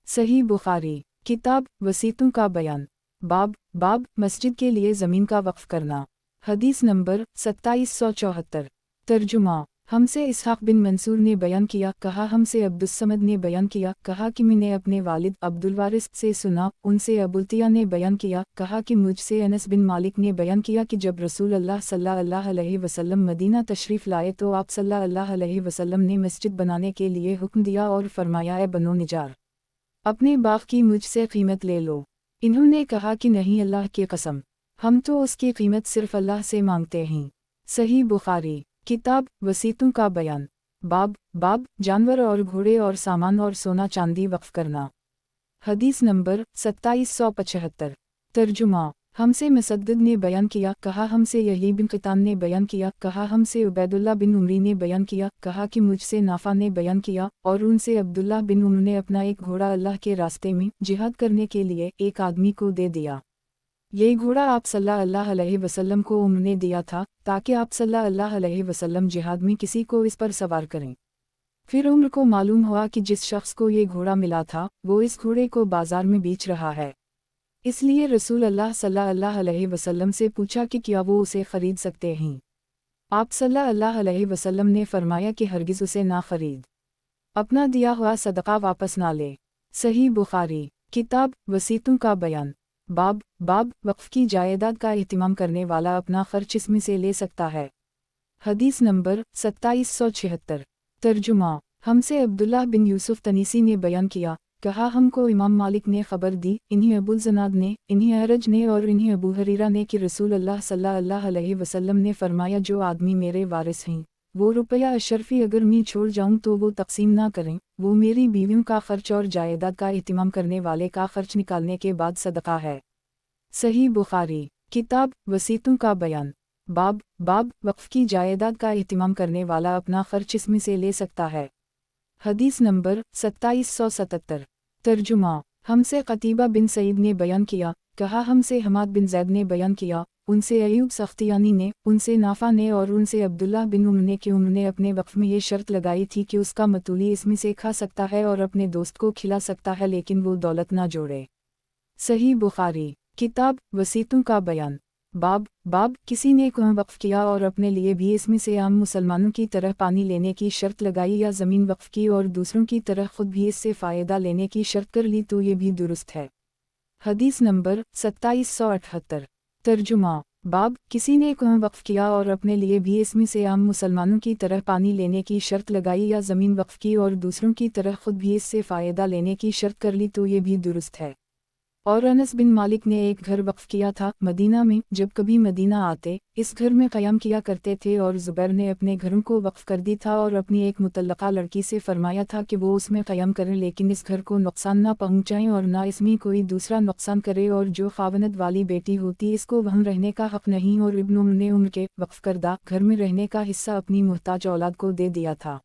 सही बुखारी किताब वसीतों का बयान। बाब मस्जिद के लिए ज़मीन का वक्फ करना। हदीस नंबर 2774। तर्जुमा। हमसे इसहाक़ बिन मंसूर ने बयान किया, कहा हमसे अब्दुस्समद ने बयान किया, कहा कि मैंने अपने वालिद अब्दुल वारिस से सुना, उनसे अबुलतिया ने बयान किया, कहा कि मुझसे अनस बिन मालिक ने बयान किया कि जब रसूल अल्लाह सल्लल्लाहु अलैहि वसल्लम मदीना तशरीफ़ लाए तो आप सल्लल्लाहु अलैहि वसल्लम ने मस्जिद बनाने के लिए हुक्म दिया और फरमाया, ए बनो निजार, अपने बाग की मुझसे कीमत ले लो। इन्होंने कहा कि नहीं, अल्लाह की कसम, हम तो उसकी कीमत सिर्फ अल्लाह से मांगते हैं। सही बुखारी किताब वसीतों का बयान। बाब जानवर और घोड़े और सामान और सोना चांदी वक्फ करना। हदीस नंबर 2775। तर्जुमा। हमसे मुसद्दद ने बयान किया, कहा हमसे यही बिन क़ितान ने बयान किया, कहा हमसे उबैदुल्लाह बिन उमरी ने बयान किया, कहा कि मुझसे नाफा ने बयान किया और उनसे अब्दुल्लाह बिन उमर ने अपना एक घोड़ा अल्लाह के रास्ते में जिहाद करने के लिए एक आदमी को दे दिया। ये घोड़ा आप सल्लल्लाहु अलैहि वसल्लम को उम्र ने दिया था ताकि आप सल्लल्लाहु अलैहि वसल्लम जिहाद में किसी को इस पर सवार करें। फिर उम्र को मालूम हुआ कि जिस शख्स को ये घोड़ा मिला था वो इस घोड़े को बाजार में बेच रहा है। इसलिए रसूल अल्लाह सल्लल्लाहु अलैहि वसल्लम से पूछा कि क्या वो उसे खरीद सकते हैं। आप सल्लल्लाहु अलैहि वसल्लम ने फरमाया कि हरगिज़ उसे ना खरीद, अपना दिया हुआ सदका वापस ना ले। सही बुखारी किताब वसीयतों का बयान। बाब वक्फ की जायदाद का एहतिमाम करने वाला अपना खर्च इसमें से ले सकता है। हदीस नंबर 2776। तर्जुमा। हमसे अब्दुल्लाह बिन यूसुफ तनीसी ने बयान किया, कहा हमको इमाम मालिक ने खबर दी, इन्हीं अबुल ज़नाद ने, इन्हीं अरज ने और इन्हीं अबू हरीरा ने कि रसूल अल्लाह सल्लल्लाहु अलैहि वसल्लम ने फरमाया, जो आदमी मेरे वारिस हैं वो रुपया अशरफी अगर मैं छोड़ जाऊं तो वो तकसीम ना करें, वो मेरी बीवियों का खर्च और जायदाद का एहतिमाम करने वाले का खर्च निकालने के बाद सदका है। सही बुखारी किताब वसीयतों का बयान। बाब वक्फ की जायदाद का एहतिमाम करने वाला अपना खर्च इसमें से ले सकता है। हदीस नंबर 2777। तर्जुमा। हमसे कतीबा बिन सईद ने बयान किया, कहा हमसे हमाद बिन जैद ने बयान किया, उनसे अयूब सख्तियानी ने, उनसे नाफा ने और उनसे अब्दुल्लाह बिन उम्र ने कि उन्होंने अपने वक्फ में ये शर्त लगाई थी कि उसका मतूली इसमें से खा सकता है और अपने दोस्त को खिला सकता है, लेकिन वो दौलत ना जोड़े। सही बुखारी किताब वसीयतों का बयान। बाब किसी ने कुआं वक्फ किया और अपने लिए भी इसमें से आम मुसलमानों की तरह पानी लेने की शर्त लगाई या ज़मीन वक्फ की और दूसरों की तरह खुद भी इससे फ़ायदा लेने की शर्त कर ली तो ये भी दुरुस्त है। हदीस नंबर 2778। तर्जुमा। बाब किसी ने कुआं वक्फ किया और अपने लिए भी इसमें से आम मुसलमानों की तरह पानी लेने की शर्त लगाई या ज़मीन वक्फ की और दूसरों की तरह खुद भी इससे फ़ायदा लेने की शर्त कर ली तो ये भी दुरुस्त है। और अनस बिन मालिक ने एक घर वक्फ किया था मदीना में, जब कभी मदीना आते इस घर में क़याम किया करते थे, और ज़ुबैर ने अपने घरों को वक्फ कर दी था और अपनी एक मुतल्लक़ा लड़की से फरमाया था कि वो उसमें क़याम करें, लेकिन इस घर को नुकसान ना पहुँचाएँ और ना इसमें कोई दूसरा नुकसान करे, और जो ख़ावनद वाली बेटी होती इसको वहाँ रहने का हक़ नहीं, और इब्न उम्र ने उनके वक्फ करदा घर में रहने का हिस्सा अपनी मुहताज औलाद को दे दिया था।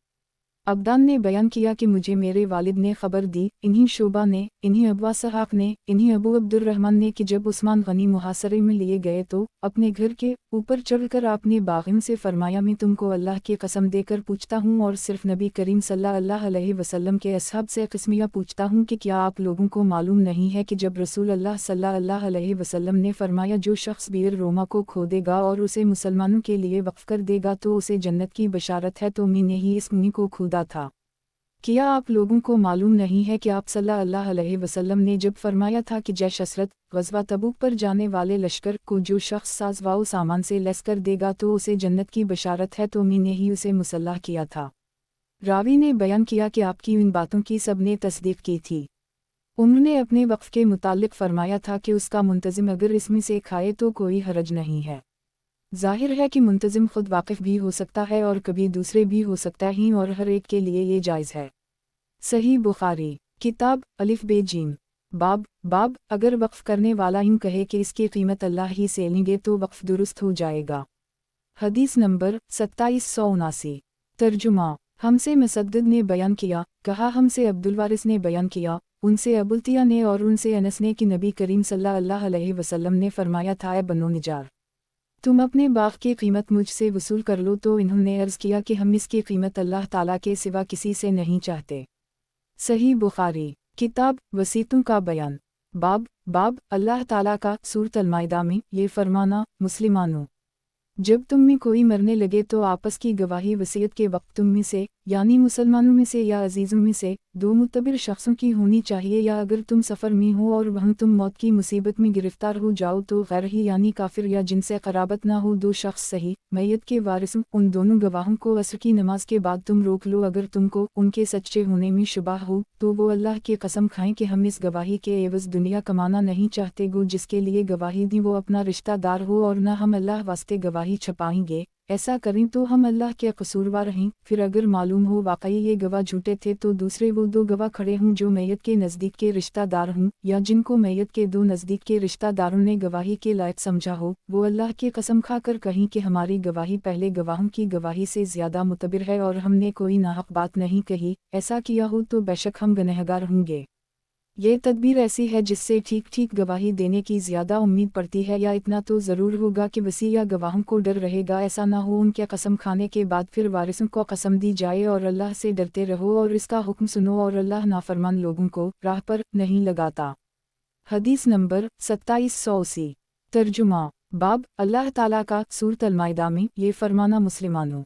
अब्दान ने बयान किया कि मुझे मेरे वालिद ने खबर दी, इन्हीं शोबा ने, इन्हीं अबू सहाक ने, इन्हीं अबू अब्दुर्रहमान ने कि जब उस्मान गनी मुहासरे में लिए गए तो अपने घर के ऊपर चढ़कर आपने बाग़िम से फरमाया, मैं तुमको अल्लाह की कसम देकर पूछता हूँ और सिर्फ नबी करीम सल्लल्लाहु अलैहि वसल्लम के असहाब से किस्मिया पूछता हूँ कि क्या आप लोगों को मालूम नहीं है कि जब रसूल अल्लाह सल्लल्लाहु अलैहि वसल्लम ने फरमाया, जो शख्स बीर रोमा को खोदेगा और उसे मुसलमानों के लिए वक्फ कर देगा तो उसे जन्नत की बशारत है, तो मैंने ही इस मुनि को खोदा था। क्या आप लोगों को मालूम नहीं है कि आप सल्लल्लाहु अलैहि वसल्लम ने जब फरमाया था कि जैश असरत ग़ज़वा तबूक पर जाने वाले लश्कर को जो शख्स साज़ सामान से लैस कर देगा तो उसे जन्नत की बशारत है, तो मैंने ही उसे मुसल्लाह किया था। रावी ने बयान किया कि आपकी इन बातों की सब ने तस्दीक की थी। उन्होंने अपने वक्फ के मुतालिक फरमाया था कि उसका मुंतज़िम अगर इसमें से खाए तो कोई हरज नहीं है। ज़ाहिर है कि मुंतज़िम खुद वाक़िफ़ भी हो सकता है और कभी दूसरे भी हो सकता है, और हर एक के लिए ये जायज़ है। सही बुखारी किताब अलिफ बे जीम। बाब अगर वक्फ करने वाला यूँ कहे कि इसकी कीमत अल्लाह ही से लेंगे तो वक्फ दुरुस्त हो जाएगा। हदीस नंबर 2779। तर्जुमा। हमसे मुसद्दद ने बयान किया, कहा हमसे अब्दुल वारिस ने बयान किया, उनसे अबुलतिया ने और उनसे अनस ने कि नबी करीम सल्लल्लाहु अलैहि वसल्लम ने फरमाया था, ए बनो निजार, तुम अपने बाग की कीमत मुझसे वसूल कर लो। तो इन्होंने अर्ज़ किया कि हम इसकी कीमत अल्लाह ताला के सिवा किसी से नहीं चाहते। सही बुखारी किताब वसीयतों का बयान। बाब अल्लाह ताला का सूरत अल-माइदा में ये फरमाना, मुस्लिमानों, जब तुम में कोई मरने लगे तो आपस की गवाही वसीयत के वक्त तुम में से यानी मुसलमानों में से या अजीज़ों में से दो मुतबिर शख्सों की होनी चाहिए, या अगर तुम सफ़र में हो और वहाँ तुम मौत की मुसीबत में गिरफ्तार हो जाओ तो गैर ही यानी काफिर या जिनसे क़राबत ना हो दो शख्स सही मैयत के वारिसों उन दोनों गवाहों को असर की नमाज के बाद तुम रोक लो। अगर तुमको उनके सच्चे होने में शुबा हो तो वो अल्लाह की कसम खाएं कि हम इस गवाही के एवज़ दुनिया कमाना नहीं चाहते, गो जिसके लिए गवाही दी वो अपना रिश्तेदार हो, और न हम अल्लाह वास्ते गवाही छपाएंगे, ऐसा करें तो हम अल्लाह के कसूरवार हैं। फिर अगर मालूम हो वाकई ये गवाह झूठे थे तो दूसरे वो दो गवाह खड़े हों जो मैयत के नज़दीक के रिश्तेदार हों, या जिनको मैयत के दो नज़दीक के रिश्तेदारों ने गवाही के लायक समझा हो, वो अल्लाह की कसम खा कर कहीं कि हमारी गवाही पहले गवाहों की गवाही से ज़्यादा मुतबिर है और हमने कोई नाहक बात नहीं कही, ऐसा किया हो तो बेशक हम गुनहगार होंगे। ये तदबीर ऐसी है जिससे ठीक ठीक गवाही देने की ज़्यादा उम्मीद पड़ती है, या इतना तो ज़रूर होगा कि वसी या गवाहों को डर रहेगा, ऐसा ना हो उनके कसम खाने के बाद फिर वारिसों को कसम दी जाए। और अल्लाह से डरते रहो और इसका हुक्म सुनो, और अल्लाह नाफरमान लोगों को राह पर नहीं लगाता। हदीस नंबर 2780। तर्जुमा। बाब अल्लाह ताला का सूरत अल-माइदा में ये फरमाना, मुसलमानों,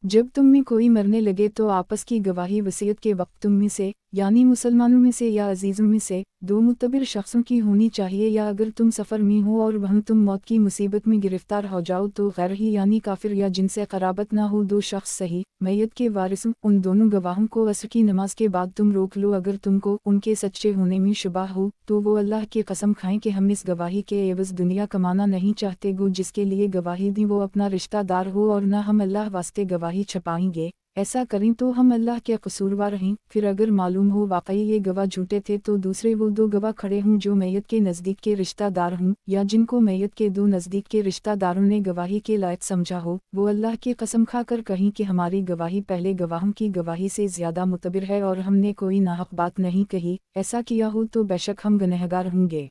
जब तुम में कोई मरने लगे तो आपस की गवाही वसीयत के वक्त तुम में से यानी मुसलमानों में से या अजीज़ों में से दो मुतबिर शख्सों की होनी चाहिए, या अगर तुम सफ़र में हो और वहाँ तुम मौत की मुसीबत में गिरफ्तार हो जाओ तो गैर ही यानी काफिर या जिनसे क़राबत ना हो दो शख्स सही मैयत के वारिसों उन दोनों गवाहों को असर की नमाज के बाद तुम रोक लो। अगर तुमको उनके सच्चे होने में शुबा हो तो वो अल्लाह की कसम खाएं कि हम इस गवाही के एवज़ दुनिया कमाना नहीं चाहते, गो जिसके लिए गवाही दी वो अपना रिश्तेदार हो, और न हम अल्लाह वास्ते गवाही छपाएंगे, ऐसा करें तो हम अल्लाह के कसूरवार हैं। फिर अगर मालूम हो वाकई ये गवाह झूठे थे तो दूसरे वो दो गवाह खड़े हों जो मैयत के नज़दीक के रिश्तेदार हों, या जिनको मैयत के दो नज़दीक के रिश्तेदारों ने गवाही के लायक समझा हो, वो अल्लाह की कसम खा कर कहीं कि हमारी गवाही पहले गवाहों की गवाही से ज़्यादा मुतबिर है और हमने कोई नाहक बात नहीं कही, ऐसा किया हो तो बेशक हम गुनहगार होंगे।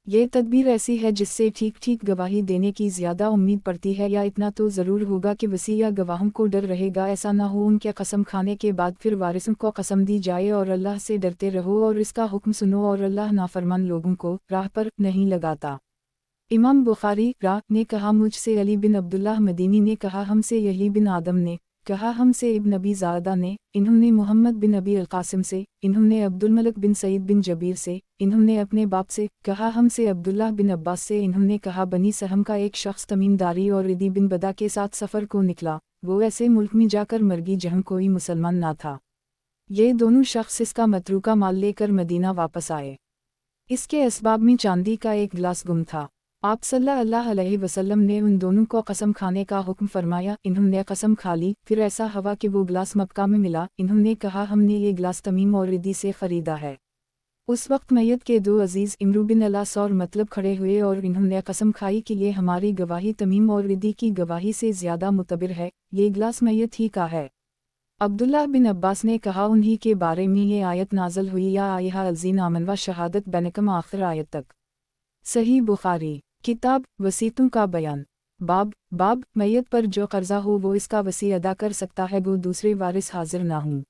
ये तदबीर ऐसी है जिससे ठीक ठीक गवाही देने की ज़्यादा उम्मीद पड़ती है, या इतना तो ज़रूर होगा कि वसी या गवाहों को डर रहेगा, ऐसा ना हो उनके कसम खाने के बाद फिर वारिसों को कसम दी जाए। और अल्लाह से डरते रहो और इसका हुक्म सुनो, और अल्लाह नाफरमान लोगों को राह पर नहीं लगाता। इमाम बुखारी ने कहा, मुझसे अली बिन अब्दुल्लाह मदीनी ने कहा, हमसे यही बिन आदम ने कहा, हमसे इब्न अबी ज़ादा ने, इन्होंने मोहम्मद बिन अबी अल-कासिम से, इन्होंने अब्दुल मलिक बिन सईद बिन जबीर से, इन्होंने अपने बाप से कहा, हमसे अब्दुल्लाह बिन अब्बास से, इन्होंने कहा, बनी सहम का एक शख्स तमीमदारी और रिदी बिन बदा के साथ सफ़र को निकला, वो ऐसे मुल्क में जाकर मर गई जहाँ कोई मुसलमान ना था। ये दोनों शख्स इसका मतरूका माल लेकर मदीना वापस आए। इसके असबाब में चांदी का एक गिलास गुम था। आप सल्लल्लाहु अलैहि वसल्लम ने उन दोनों को कसम खाने का हुक्म फरमाया, इन्होंने कसम खा ली। फिर ऐसा हवा कि वो गिलास मक्का में मिला, इन्होंने कहा, हमने ये गिलास तमीम और रिदी से ख़रीदा है। उस वक्त मैयत के दो अजीज़ इमरू बिन अलास और मतलब खड़े हुए और इन्होंने कसम खाई कि ये हमारी गवाही तमीम और रिदी की गवाही से ज़्यादा मुतबिर है, ये गिलास मैयत ही का है। अब्दुल्लाह बिन अब्बास ने कहा, उन्हीं के बारे में ये आयत नाज़िल हुई, या आयहा अलज़ीन आमन व शहादत बैनकम आखिर आयत तक। सही बुखारी। किताब वसीयतों का बयान। बाब मैयत पर जो कर्जा हो वो इसका वसी अदा कर सकता है, वो दूसरे वारिस हाजिर ना हों।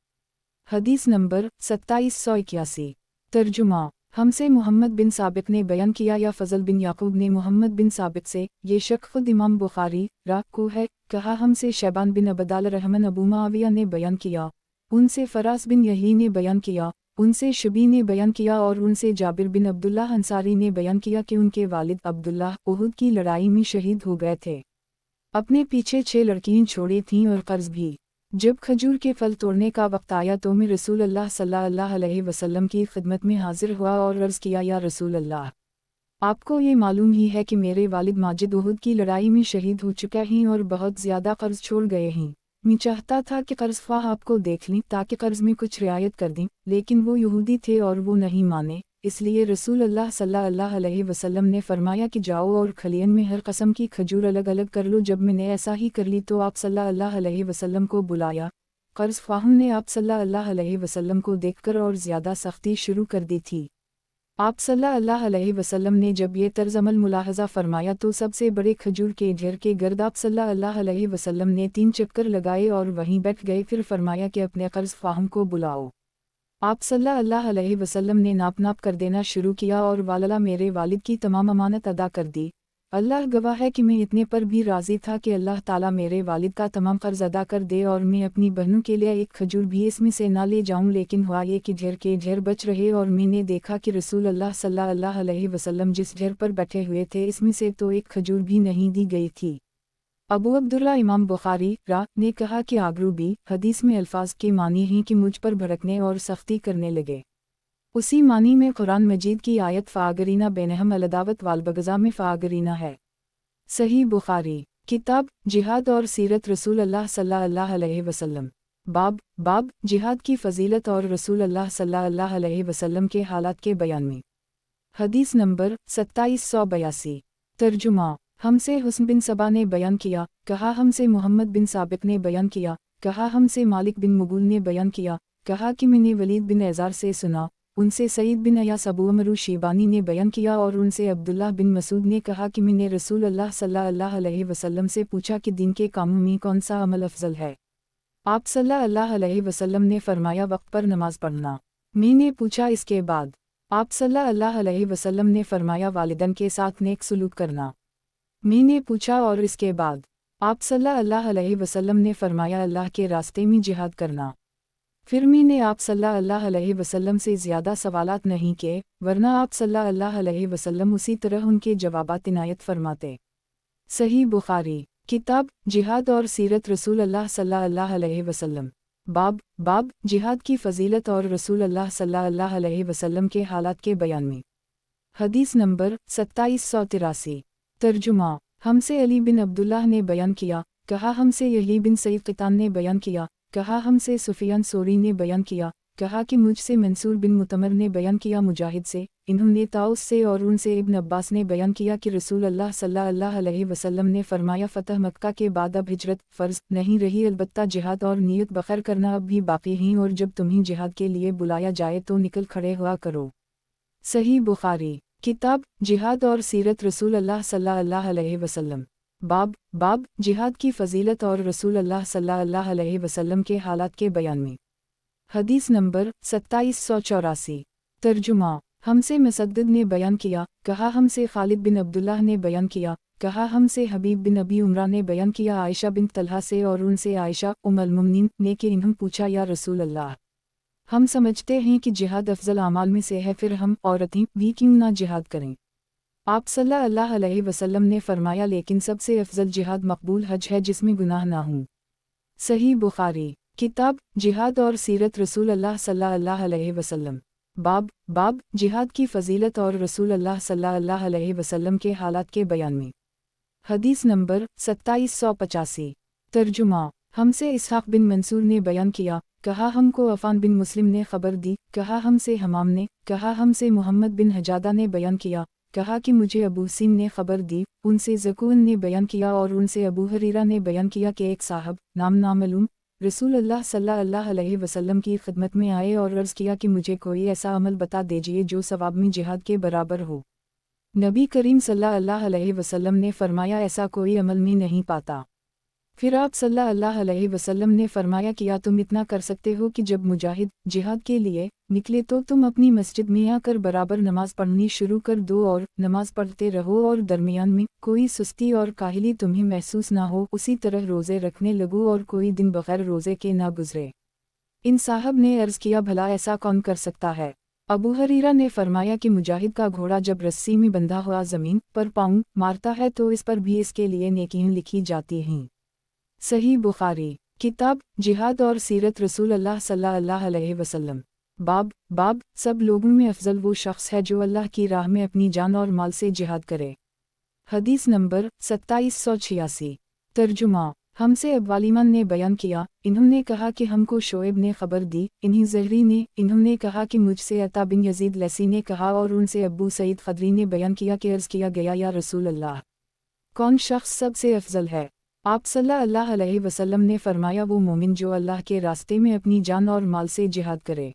हदीस नंबर 2781। तर्जुमा। हमसे मोहम्मद बिन साबित ने बयान किया, या फजल बिन याकूब ने मोहम्मद बिन साबित से, ये शक खुद इमाम बुखारी को है, कहा, हमसे शैबान बिन अबदाल रहमन अबू मुआविया ने बयान किया, उनसे फरास बिन यही ने बयान किया, उनसे शबी ने बयान किया, और उनसे जाबिर बिन अब्दुल्लाह अंसारी ने बयान किया कि उनके वालिद अब्दुल्लाह उहुद की लड़ाई में शहीद हो गए थे। अपने पीछे 6 लड़कियां छोड़ी थीं और कर्ज भी। जब खजूर के फल तोड़ने का वक्त आया तो मैं रसूल अल्लाह सल्लल्लाहु अलैहि वसल्लम की खिदमत में हाजिर हुआ और अर्ज़ किया, या रसूल अल्लाह, आपको ये मालूम ही है कि मेरे वालिद माजिद उहुद की लड़ाई में शहीद हो चुका हैं और बहुत ज़्यादा कर्ज छोड़ गए हैं। मैं चाहता था कि कर्ज ख्वाह आपको देख लें ताकि कर्ज में कुछ रियायत कर दें, लेकिन वो यहूदी थे और वो नहीं माने, इसलिए रसूल अल्लाह सल्लल्लाहु अलैहि वसल्लम ने फरमाया कि जाओ और खलियन में हर कस्म की खजूर अलग अलग कर लो। जब मैंने ऐसा ही कर ली तो आप सल्लल्लाहु अलैहि वसल्लम को बुलाया। कर्ज ख्वाहों ने आप सल्लल्लाहु अलैहि वसल्लम को देखकर और ज़्यादा सख्ती शुरू कर दी थी। आप सल्लल्लाहु अलैहि वसल्लम ने जब ये तर्ज़-अमल मुलाहज़ा फरमाया तो सबसे बड़े खजूर के ढेर के गर्द आप सल्लल्लाहु अलैहि वसल्लम ने 3 चक्कर लगाए और वहीं बैठ गए। फिर फरमाया कि अपने कर्ज ख्वाहों को बुलाओ। आप सल्लल्लाहु अलैहि वसल्लम ने नाप कर देना शुरू किया और वालला मेरे वालिद की तमाम अमानत अदा कर दी। अल्लाह गवाह है कि मैं इतने पर भी राज़ी था कि अल्लाह ताला मेरे वालिद का तमाम कर्ज अदा कर दे और मैं अपनी बहनों के लिए एक खजूर भी इसमें से ना ले जाऊं। लेकिन हुआ ये कि ढेर के ढेर बच रहे और मैंने देखा कि रसूल अल्लाह सल्लल्लाहु अलैहि वसल्लम जिस ढेर पर बैठे हुए थे इसमें से तो एक खजूर भी नहीं दी गई थी। अबू अब्दुल्ला इमाम बुखारी ने कहा कि आगरूबी हदीस में अल्फाज के मानी हैं कि मुझ पर भड़कने और सख्ती करने लगे। उसी मानी में कुरान मजीद की आयत फ़ागरीना बेनहम अलदावत वालबगज़ा में फ़ागरीना है। सही बुखारी। किताब जिहाद और सीरत रसूल अल्लाह सल्लल्लाहु अलैहि वसल्लम। बाब जिहाद की फ़जीलत और रसूल अल्लाह सल्लल्लाहु अलैहि वसल्लम के हालात के बयान में। हदीस नंबर 2782। तर्जुमा। हमसे हुस्न बिन सबा ने बयान किया, कहा हमसे मोहम्मद बिन साबित ने बयान किया, कहा हमसे मालिक बिन मुगूल ने बयान किया, कहा कि मैंने वलीद बिन एज़ार से सुना, उनसे सईद बिन अयास अबू अमरू शेबानी ने बयान किया और उनसे अब्दुल्लाह बिन मसूद ने कहा कि मैंने रसूल अल्लाह सल्लल्लाहु अलैहि वसल्लम से पूछा कि दिन के कामों में कौन सा अमल अफजल है। आप सल्लल्लाहु अलैहि वसल्लम ने फरमाया वक्त पर नमाज पढ़ना। मैंने पूछा इसके बाद। आप सल्लल्लाहु अलैहि वसल्लम ने फरमाया वालिदैन के साथ नेक सलूक करना। मैंने पूछा और इसके बाद। आप सल्लल्लाहु अलैहि वसल्लम ने फरमाया अल्लाह के रास्ते में जिहाद करना। फिर मैंने आप सल्लल्लाहु अलैहि वसल्लम से ज़्यादा सवालात नहीं किए, वरना आप सल्लल्लाहु अलैहि वसल्लम उसी तरह उनके जवाबात इनायत फरमाते। सही बुखारी किताब जिहाद और सीरत रसूल अल्लाह सल्लल्लाहु अलैहि वसल्लम। बाब जिहाद की फ़जीलत और रसूल अल्लाह सल्लल्लाहु अलैहि वसल्लम के हालात के बयान में। हदीस नंबर 2783। तर्जुमा। हमसे अली बिन अब्दुल्लाह ने बयान किया, कहा हमसे यही बिन सईद क़ितान ने बयान किया, कहा हमसे सुफियान सोरी ने बयान किया, कहा कि मुझसे मंसूर बिन मुतमर ने बयान किया मुजाहिद से, इन्होंने ताउस से और उनसे इब्न अब्बास ने बयान किया कि रसूल अल्लाह सल्लल्लाहु अलैहि वसल्लम ने फरमाया फ़तह मक्का के बाद अब हिजरत फ़र्ज़ नहीं रही, अलबत्ता जिहाद और नियत बखैर करना अब भी बाकी हैं, और जब तुम्हें जिहाद के लिए बुलाया जाए तो निकल खड़े हुआ करो। सही बुखारी किताब जिहाद और सीरत रसूल अल्लाह सल्लल्लाहु अलैहि वसल्लम। बाब जिहाद की फ़जीलत और रसूल अल्लाह सल्लल्लाहु अलैहि वसल्लम के हालात के बयान में। हदीस नंबर 2784। तर्जुमा। हमसे मुसद्दद ने बयान किया, कहा हमसे खालिद बिन अब्दुल्लाह ने बयान किया, कहा हमसे हबीब बिन अबी उमरा ने बयान किया आयशा बिन तलहा से और उनसे आयशा उम्मुल मुमिनीन ने कि इन्होंने पूछा या रसूल अल्लाह, हम समझते हैं कि जिहाद अफजल आमाल में से है, फिर हम औरतें भी क्यों ना जिहाद करें। आप सल्लल्लाहु अलैहि वसल्लम ने फरमाया लेकिन सबसे अफजल जिहाद मकबूल हज है जिसमें गुनाह ना हो। सही बुखारी किताब जिहाद और सीरत रसूल अल्लाह सल्लल्लाहु अलैहि वसल्लम। बाब जिहाद की फ़जीलत और रसूल अल्लाह सल्लल्लाहु अलैहि वसल्लम के हालात के बयान में। हदीस नंबर 2785। तर्जुमा। हमसे इसहाक़ बिन मंसूर ने बयान किया, कहा हमको अफ़ान बिन मुस्लिम ने ख़बर दी, कहा हमसे हमाम ने, कहा हमसे मोहम्मद बिन हजादा ने बयान किया, कहा कि मुझे अबू सिम ने ख़बर दी, उनसे ज़कून ने बयान किया और उनसे अबू हरीरा ने बयान किया कि एक साहब नाम नामालूम रसूल अल्लाह सल्लल्लाहु अलैहि वसल्लम की खिदमत में आए और अर्ज़ किया कि मुझे कोई ऐसा अमल बता दीजिए जो सवाब में जिहाद के बराबर हो। नबी करीम सल्लल्लाहु अलैहि वसल्लम ने फरमाया ऐसा कोई अमल में नहीं पाता। फिर आप सल्लल्लाहु अलैहि वसल्लम ने फरमाया क्या तुम इतना कर सकते हो कि जब मुजाहिद जिहाद के लिए निकले तो तुम अपनी मस्जिद में आकर बराबर नमाज पढ़नी शुरू कर दो और नमाज पढ़ते रहो और दरमियान में कोई सुस्ती और काहिली तुम्हें महसूस ना हो, उसी तरह रोज़े रखने लगो और कोई दिन बगैर रोज़े के ना गुजरे। इन साहब ने अर्ज़ किया भला ऐसा कौन कर सकता है। अबू हरीरा ने फरमाया कि मुजाहिद का घोड़ा जब रस्सी में बंधा हुआ ज़मीन पर पाँव मारता है तो इस पर भी इसके लिए नेकियां लिखी जाती हैं। सही बुखारी किताब जिहाद और सीरत रसूल अल्लाह सल्लल्लाहु अलैहि वसल्लम। बाब सब लोगों में अफजल वो शख्स है जो अल्लाह की राह में अपनी जान और माल से जिहाद करे। हदीस नंबर 2786। तर्जुमा। हमसे अब्वालिमान ने बयान किया, इन्होंने कहा कि हमको शोएब ने खबर दी, इन्हीं ज़हरी ने, इन्होंने कहा कि मुझसे अता बिन यजीद लसी ने कहा और उनसे अब्बू सईद खदरी ने बयान किया कि अर्ज़ किया गया या रसूल अल्लाह, कौन शख्स सबसे अफजल है। आप सल्लल्लाहु अलैहि वसल्लम ने फरमाया वो मोमिन जो अल्लाह के रास्ते में अपनी जान और माल से जिहाद करे।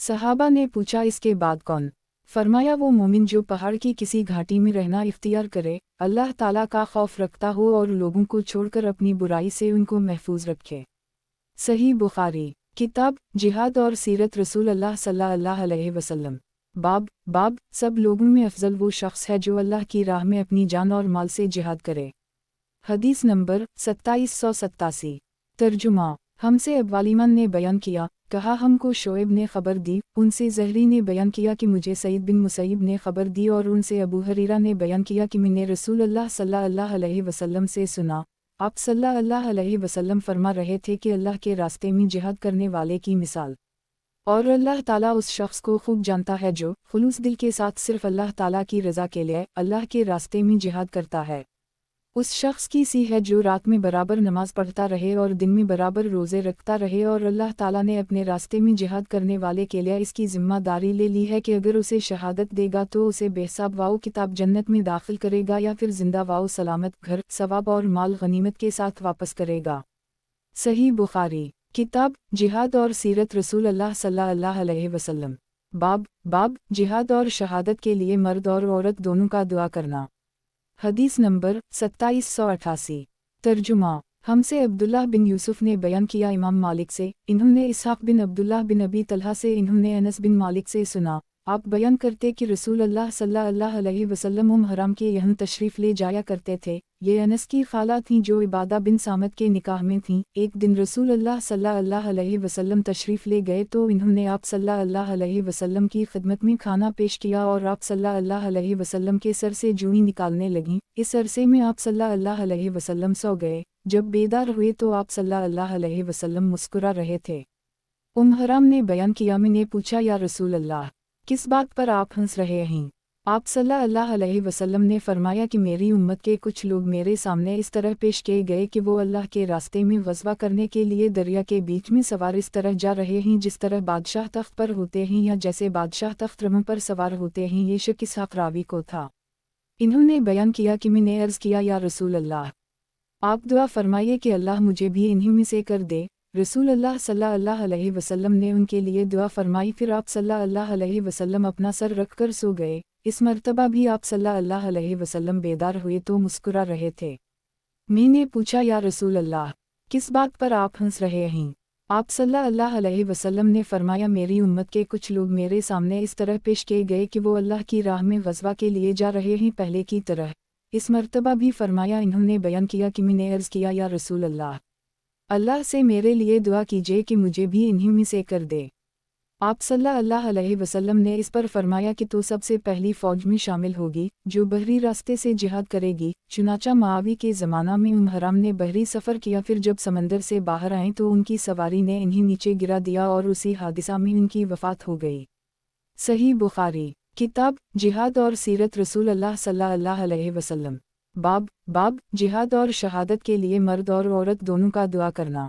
सहाबा ने पूछा इसके बाद कौन। फरमाया वो मोमिन जो पहाड़ की किसी घाटी में रहना इख्तियार करे, अल्लाह ताला का खौफ रखता हो और लोगों को छोड़कर अपनी बुराई से उनको महफूज रखे। सही बुखारी किताब जिहाद और सीरत रसूल अल्लाह सल्लल्लाहु अलैहि वसल्लम। बाब सब लोगों में अफजल वो शख्स है जो अल्लाह की राह में अपनी जान और माल से जिहाद करे। हदीस नंबर 2787। तर्जुमा। हमसे अब्वालिमान ने बयान किया, कहा हमको शोएब ने खबर दी, उनसे ज़हरी ने बयान किया कि मुझे सईद बिन मुसैब ने खबर दी और उनसे अबू हरीरा ने बयान किया कि मैंने रसूल अल्लाह सल्लल्लाहु अलैहि वसल्लम से सुना, आप सल्लल्लाहु अलैहि वसल्लम फरमा रहे थे कि अल्लाह के रास्ते में जिहाद करने वाले की मिसाल और अल्लाह ताला उस शख्स को खूब जानता है जो खुलूस दिल के साथ सिर्फ अल्लाह ताला की रज़ा के लिए अल्लाह के रास्ते में जिहाद करता है। उस शख्स की सी है जो रात में बराबर नमाज पढ़ता रहे और दिन में बराबर रोज़े रखता रहे और अल्लाह ताला ने अपने रास्ते में जिहाद करने वाले के लिए इसकी ज़िम्मेदारी ले ली है कि अगर उसे शहादत देगा तो उसे बेहिसाब वाओ किताब जन्नत में दाखिल करेगा या फिर जिंदा वाओ सलामत घर सवाब और माल गनीमत के साथ वापस करेगा। सही बुखारी किताब जिहाद और सीरत रसूल अल्लाह सल्लल्लाहु अलैहि वसल्लम। बाब बाब जिहाद और शहादत के लिए मर्द और औरत दोनों का दुआ करना। हदीस नंबर 2788। तर्जुमा। हमसे अब्दुल्लाह बिन यूसुफ ने बयान किया इमाम मालिक से, इन्होंने इसहाक बिन अब्दुल्लाह बिन अबी तलहा से, इन्होंने अनस बिन मालिक से सुना, आप बयान करते कि रसूल अल्लाह सल्लल्लाहु अलैहि वसल्लम हराम के यहाँ तशरीफ़ ले जाया करते थे। ये अनस की खाला थीं जो इबादा बिन सामत के निकाह में थीं। एक दिन रसूल अल्लाह सल्लल्लाहु अलैहि वसल्लम तशरीफ़ ले गए तो इन्होंने आप सल्लल्लाहु अलैहि वसल्लम की खिदमत में खाना पेश किया और आप सल्लल्लाहु अलैहि वसल्लम के सर से जूई निकालने लगीं। इस अरसे में आप सल्लल्लाहु अलैहि वसल्लम सो गए। जब बेदार हुए तो आप सल्लल्लाहु अलैहि वसल्लम मुस्कुरा रहे थे। हराम ने बयान किया, मैंने पूछा, या रसूल अल्लाह, किस बात पर आप हंस रहे हैं? आप सल्लल्लाहु अलैहि वसल्लम ने फरमाया कि मेरी उम्मत के कुछ लोग मेरे सामने इस तरह पेश किए गए कि वो अल्लाह के रास्ते में ग़ज़वा करने के लिए दरिया के बीच में सवार इस तरह जा रहे हैं जिस तरह बादशाह तख्त पर होते हैं या जैसे बादशाह तख्त रम पर सवार होते हैं। ये शक इसहाक़ रावी को था। इन्होंने बयान किया कि मैंने अर्ज़ किया, या रसूल अल्लाह, आप दुआ फरमाइए कि अल्लाह मुझे भी इन्हीं में से कर दे। रसूल अल्लाह सल्लल्लाहु अलैहि वसल्लम ने उनके लिए दुआ फरमाई। फिर आप सल्लल्लाहु अलैहि वसल्लम अपना सर रखकर सो गए। इस मर्तबा भी आप सल्लल्लाहु अलैहि वसल्लम बेदार हुए तो मुस्कुरा रहे थे। मैंने पूछा, या रसूल अल्लाह, किस बात पर आप हंस रहे हैं? आप सल्लल्लाहु अलैहि वसल्लम ने फरमाया, मेरी उम्मत के कुछ लोग मेरे सामने इस तरह पेश किए गए कि वो अल्लाह की राह में ग़ज़वा के लिए जा रहे हैं पहले की तरह। इस मर्तबा भी फरमाया, इन्होंने बयान किया कि मैंने अर्ज़ किया, या रसूल अल्लाह, अल्लाह से मेरे लिए दुआ कीजिए कि मुझे भी इन्हीं में से कर दे। आप सल्लल्लाहु अलैहि वसल्लम ने इस पर फरमाया कि तो सबसे पहली फ़ौज में शामिल होगी जो बहरी रास्ते से जिहाद करेगी। चुनाचा मुआवी के ज़माना में हराम ने बहरी सफ़र किया। फिर जब समंदर से बाहर आए तो उनकी सवारी ने इन्हें नीचे गिरा दिया और उसी हादिसा में उनकी वफ़ात हो गई। सही बुखारी। किताब जिहाद और सीरत रसूल अल्लाह सल्लल्लाहु अलैहि वसल्लम। बाब जिहाद और शहादत के लिए मर्द और औरत दोनों का दुआ करना।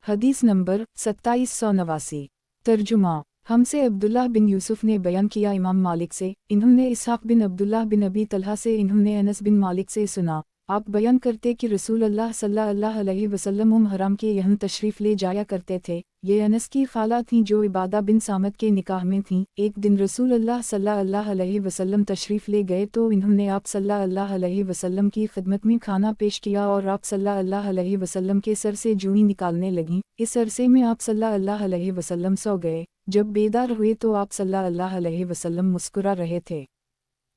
हदीस नंबर 2789। तर्जुमा। हमसे अब्दुल्लाह बिन यूसुफ ने बयान किया इमाम मालिक से, इन्होंने इसहाक़ बिन अब्दुल्लाह बिन अबी तलहा से, इन्होंने अनस बिन मालिक से सुना, आप बयान करते कि रसूल अल्लाह सल्लल्लाहु अलैहि वसल्लम हराम के यहाँ तशरीफ़ ले जाया करते थे। ये अनस की खाला थीं जो इबादा बिन सामत के निकाह में थीं। एक दिन रसूल अल्लाह सल्लल्लाहु अलैहि वसल्लम तशरीफ़ ले गए तो इन्होंने आप सल्लल्लाहु अलैहि वसल्लम की खिदमत में खाना पेश किया और आप सल्लल्लाहु अलैहि वसल्लम के सर से जूई निकालने लगीं। इस अरसे में आप सल्लल्लाहु अलैहि वसल्लम सो गए। जब बेदार हुए तो आप सल्लल्लाहु अलैहि वसल्लम मुस्कुरा रहे थे।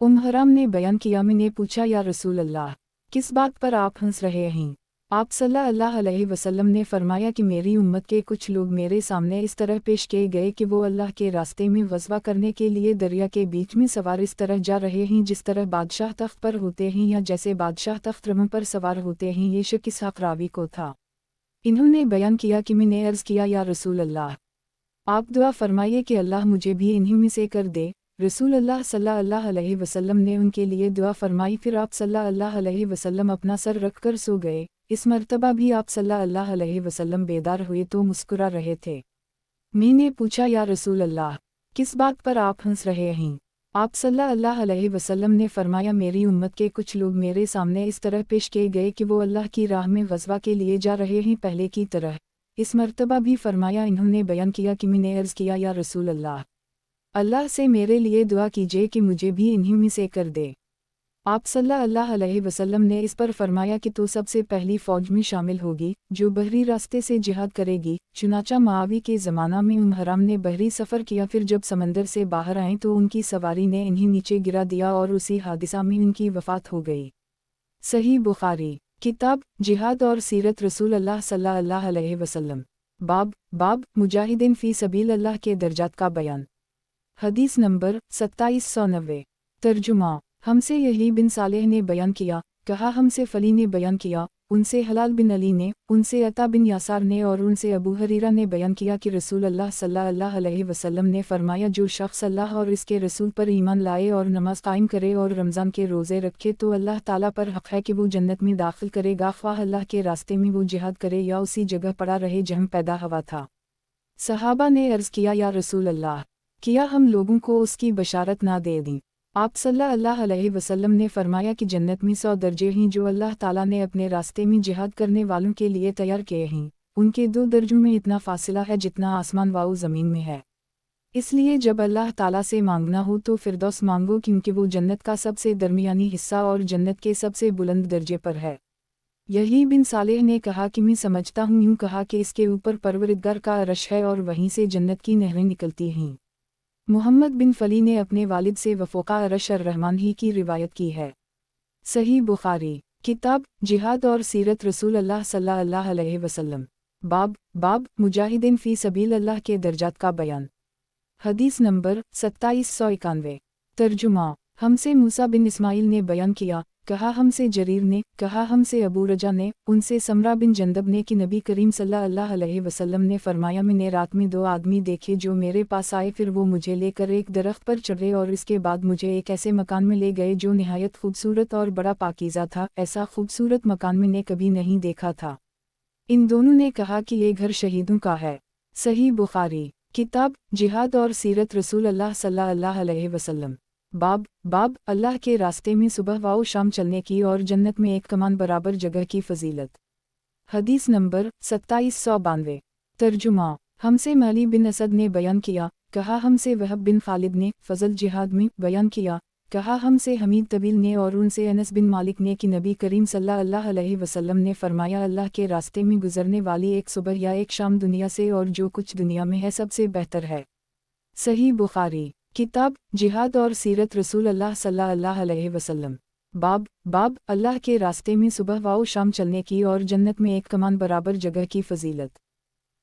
हराम ने बयान किया, मैंने पूछा, या रसूल अल्लाह, किस बात पर आप हंस रहे हैं? आप सल्लल्लाहु अलैहि वसल्लम ने फरमाया कि मेरी उम्मत के कुछ लोग मेरे सामने इस तरह पेश किए गए कि वो अल्लाह के रास्ते में ग़ज़वा करने के लिए दरिया के बीच में सवार इस तरह जा रहे हैं जिस तरह बादशाह तख्त पर होते हैं या जैसे बादशाह तख्त रम पर सवार होते हैं। ये शक इसहाक़ रावी को था। इन्होंने बयान किया कि मैंने अर्ज़ किया, या रसूल अल्लाह, आप दुआ फरमाइए कि अल्लाह मुझे भी इन्हीं में से कर दे। रसूल अल्लाह सल्लल्लाहु अलैहि वसल्लम ने उनके लिए दुआ फरमाई। फिर आप सल्लल्लाहु अलैहि वसल्लम अपना सर रखकर सो गए। इस मर्तबा भी आप सल्लल्लाहु अलैहि वसल्लम बेदार हुए तो मुस्कुरा रहे थे। मैंने पूछा, या रसूल अल्लाह, किस बात पर आप हंस रहे हैं? आप सल्लल्लाहु अलैहि वसल्लम ने फरमाया, मेरी उम्मत के कुछ लोग मेरे सामने इस तरह पेश किए गए कि वो अल्लाह की राह में ग़ज़वा के लिए जा रहे हैं पहले की तरह। इस मर्तबा भी फरमाया, इन्होंने बयान किया कि मैंने अर्ज़ किया, या रसूल अल्लाह, अल्लाह से मेरे लिए दुआ कीजिए कि मुझे भी इन्हीं में से कर दे। आप सल्लल्लाहु अलैहि वसल्लम ने इस पर फरमाया कि तो सबसे पहली फ़ौज में शामिल होगी जो बहरी रास्ते से जिहाद करेगी। चुनाचा मुआवी के ज़माना में हराम ने बहरी सफ़र किया। फिर जब समंदर से बाहर आए तो उनकी सवारी ने इन्हें नीचे गिरा दिया और उसी हादिसा में उनकी वफ़ात हो गई। सही बुखारी। किताब जिहाद और सीरत रसूल अल्लाह सल्लल्लाहु अलैहि वसल्लम। बाब मुजाहिदीन फ़ी सबील अल्लाह के दर्जात का बयान। हदीस नंबर 2790। तर्जुमा। हमसे यही बिन सालेह ने बयान किया, कहा हमसे फली ने बयान किया, उनसे हलाल बिन अली ने, उनसे अता बिन यासार ने और उनसे अबू हरीरा ने बयान किया कि रसूल अल्लाह सल्लल्लाहु अलैहि वसल्लम ने फरमाया, जो शख्स अल्लाह और इसके रसूल पर ईमान लाए और नमाज कायम करे और रमज़ान के रोज़े रखे तो अल्लाह ताला पर हक़ है कि वो जन्नत में दाखिल करेगा, ख्वाह अल्लाह के रास्ते में वो जिहाद करे या उसी जगह पड़ा रहे जहाँ पैदा हुआ था। सहाबा ने अर्ज़ किया, या रसूल अल्लाह, किया हम लोगों को उसकी बशारत ना दे दी? आप सल्लल्लाहु अलैहि वसल्लम ने फरमाया कि जन्नत में 100 दर्जे हैं जो अल्लाह ताला ने अपने रास्ते में जिहाद करने वालों के लिए तैयार किए हैं। उनके 2 दर्जों में इतना फासिला है जितना आसमान व ज़मीन में है। اس لیے جب اللہ تعالیٰ سے مانگنا ہو تو فردوس مانگو، کیونکہ وہ جنت کا سب سے درمیانی حصہ اور جنت کے سب سے بلند درجے پر ہے۔ یہی بن صالح نے کہا کہ میں سمجھتا ہوں یوں کہا کہ اس کے اوپر پروردگار کا عرش ہے اور وہیں سے جنت کی نہریں نکلتی ہیں۔ محمد بن فلی نے اپنے والد سے وفوق عرش الرحمن ہی کی روایت کی ہے۔ صحیح بخاری، کتاب جہاد اور سیرت رسول اللہ صلی اللہ علیہ وسلم، باب مجاہدین فی سبیل اللہ کے درجات کا بیان۔ حدیث نمبر 2791۔ ترجمہ: ہم سے موسیٰ بن اسماعیل نے بیان کیا، کہا ہم سے جریر نے، کہا ہم سے ابو رجا نے، ان سے سمرہ بن جندب نے کہ نبی کریم صلی اللہ علیہ وسلم نے فرمایا، میں نے رات میں 2 آدمی دیکھے جو میرے پاس آئے، پھر وہ مجھے لے کر ایک درخت پر چڑھے اور اس کے بعد مجھے ایک ایسے مکان میں لے گئے جو نہایت خوبصورت اور بڑا پاکیزہ تھا، ایسا خوبصورت مکان میں نے کبھی نہیں دیکھا تھا۔ ان دونوں نے کہا کہ یہ گھر شہیدوں کا ہے۔ صحیح بخاری، کتاب جہاد اور سیرت رسول اللہ صلی اللہ علیہ وسلم، باب اللہ کے راستے میں صبح و شام چلنے کی اور جنت میں ایک کمان برابر جگہ کی فضیلت۔ حدیث نمبر 2792۔ ترجمہ: ہم سے مالی بن اسد نے بیان کیا، کہا ہم سے وہب بن خالد نے فضل جہاد میں بیان کیا، کہا ہم سے حمید طویل نے اور ان سے انس بن مالک نے کہ نبی کریم صلی اللہ علیہ وسلم نے فرمایا، اللہ کے راستے میں گزرنے والی ایک صبح یا ایک شام دنیا سے اور جو کچھ دنیا میں ہے سب سے بہتر ہے۔ صحیح بخاری، کتاب جہاد اور سیرت رسول اللہ صلی اللہ علیہ وسلم، باب اللہ کے راستے میں صبح و شام چلنے کی اور جنت میں ایک کمان برابر جگہ کی فضیلت۔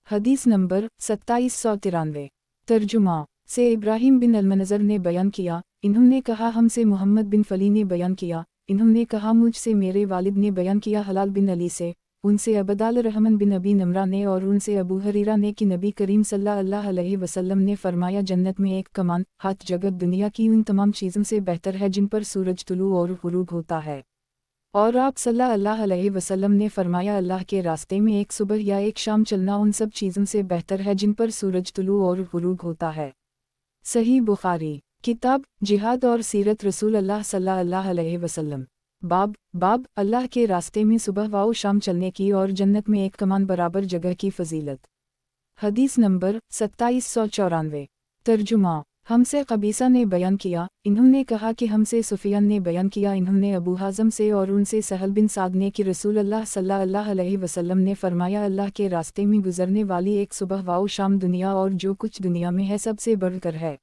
حدیث نمبر 2793۔ ترجمہ: سے ابراہیم بن المنذر نے بیان کیا، انہوں نے کہا ہم سے محمد بن فلی نے بیان کیا، انہوں نے کہا مجھ سے میرے والد نے بیان کیا حلال بن علی سے، ان سے عبدال الرحمن بن ابی نمرہ نے اور ان سے ابو ہریرہ نے کہ نبی کریم صلی اللہ علیہ وسلم نے فرمایا، جنت میں ایک کمان ہاتھ جگہ دنیا کی ان تمام چیزوں سے بہتر ہے جن پر سورج طلوع اور غروب ہوتا ہے۔ اور آپ صلی اللہ علیہ وسلم نے فرمایا، اللہ کے راستے میں ایک صبح یا ایک شام چلنا ان سب چیزوں سے بہتر ہے جن پر سورج طلوع اور غروب ہوتا ہے۔ صحیح بخاری، کتاب جہاد اور سیرت رسول اللہ صلی اللہ علیہ وسلم، باب اللہ کے راستے میں صبح و شام چلنے کی اور جنت میں ایک کمان برابر جگہ کی فضیلت۔ حدیث نمبر 2794۔ ترجمہ: ہم سے قبیصہ نے بیان کیا، انہوں نے کہا کہ ہم سے سفیان نے بیان کیا، انہوں نے ابو حازم سے اور ان سے سہل بن سعد نے کہ رسول اللہ صلی اللہ علیہ وسلم نے فرمایا، اللہ کے راستے میں گزرنے والی ایک صبح و شام دنیا اور جو کچھ دنیا میں ہے سب سے بڑھ کر ہے۔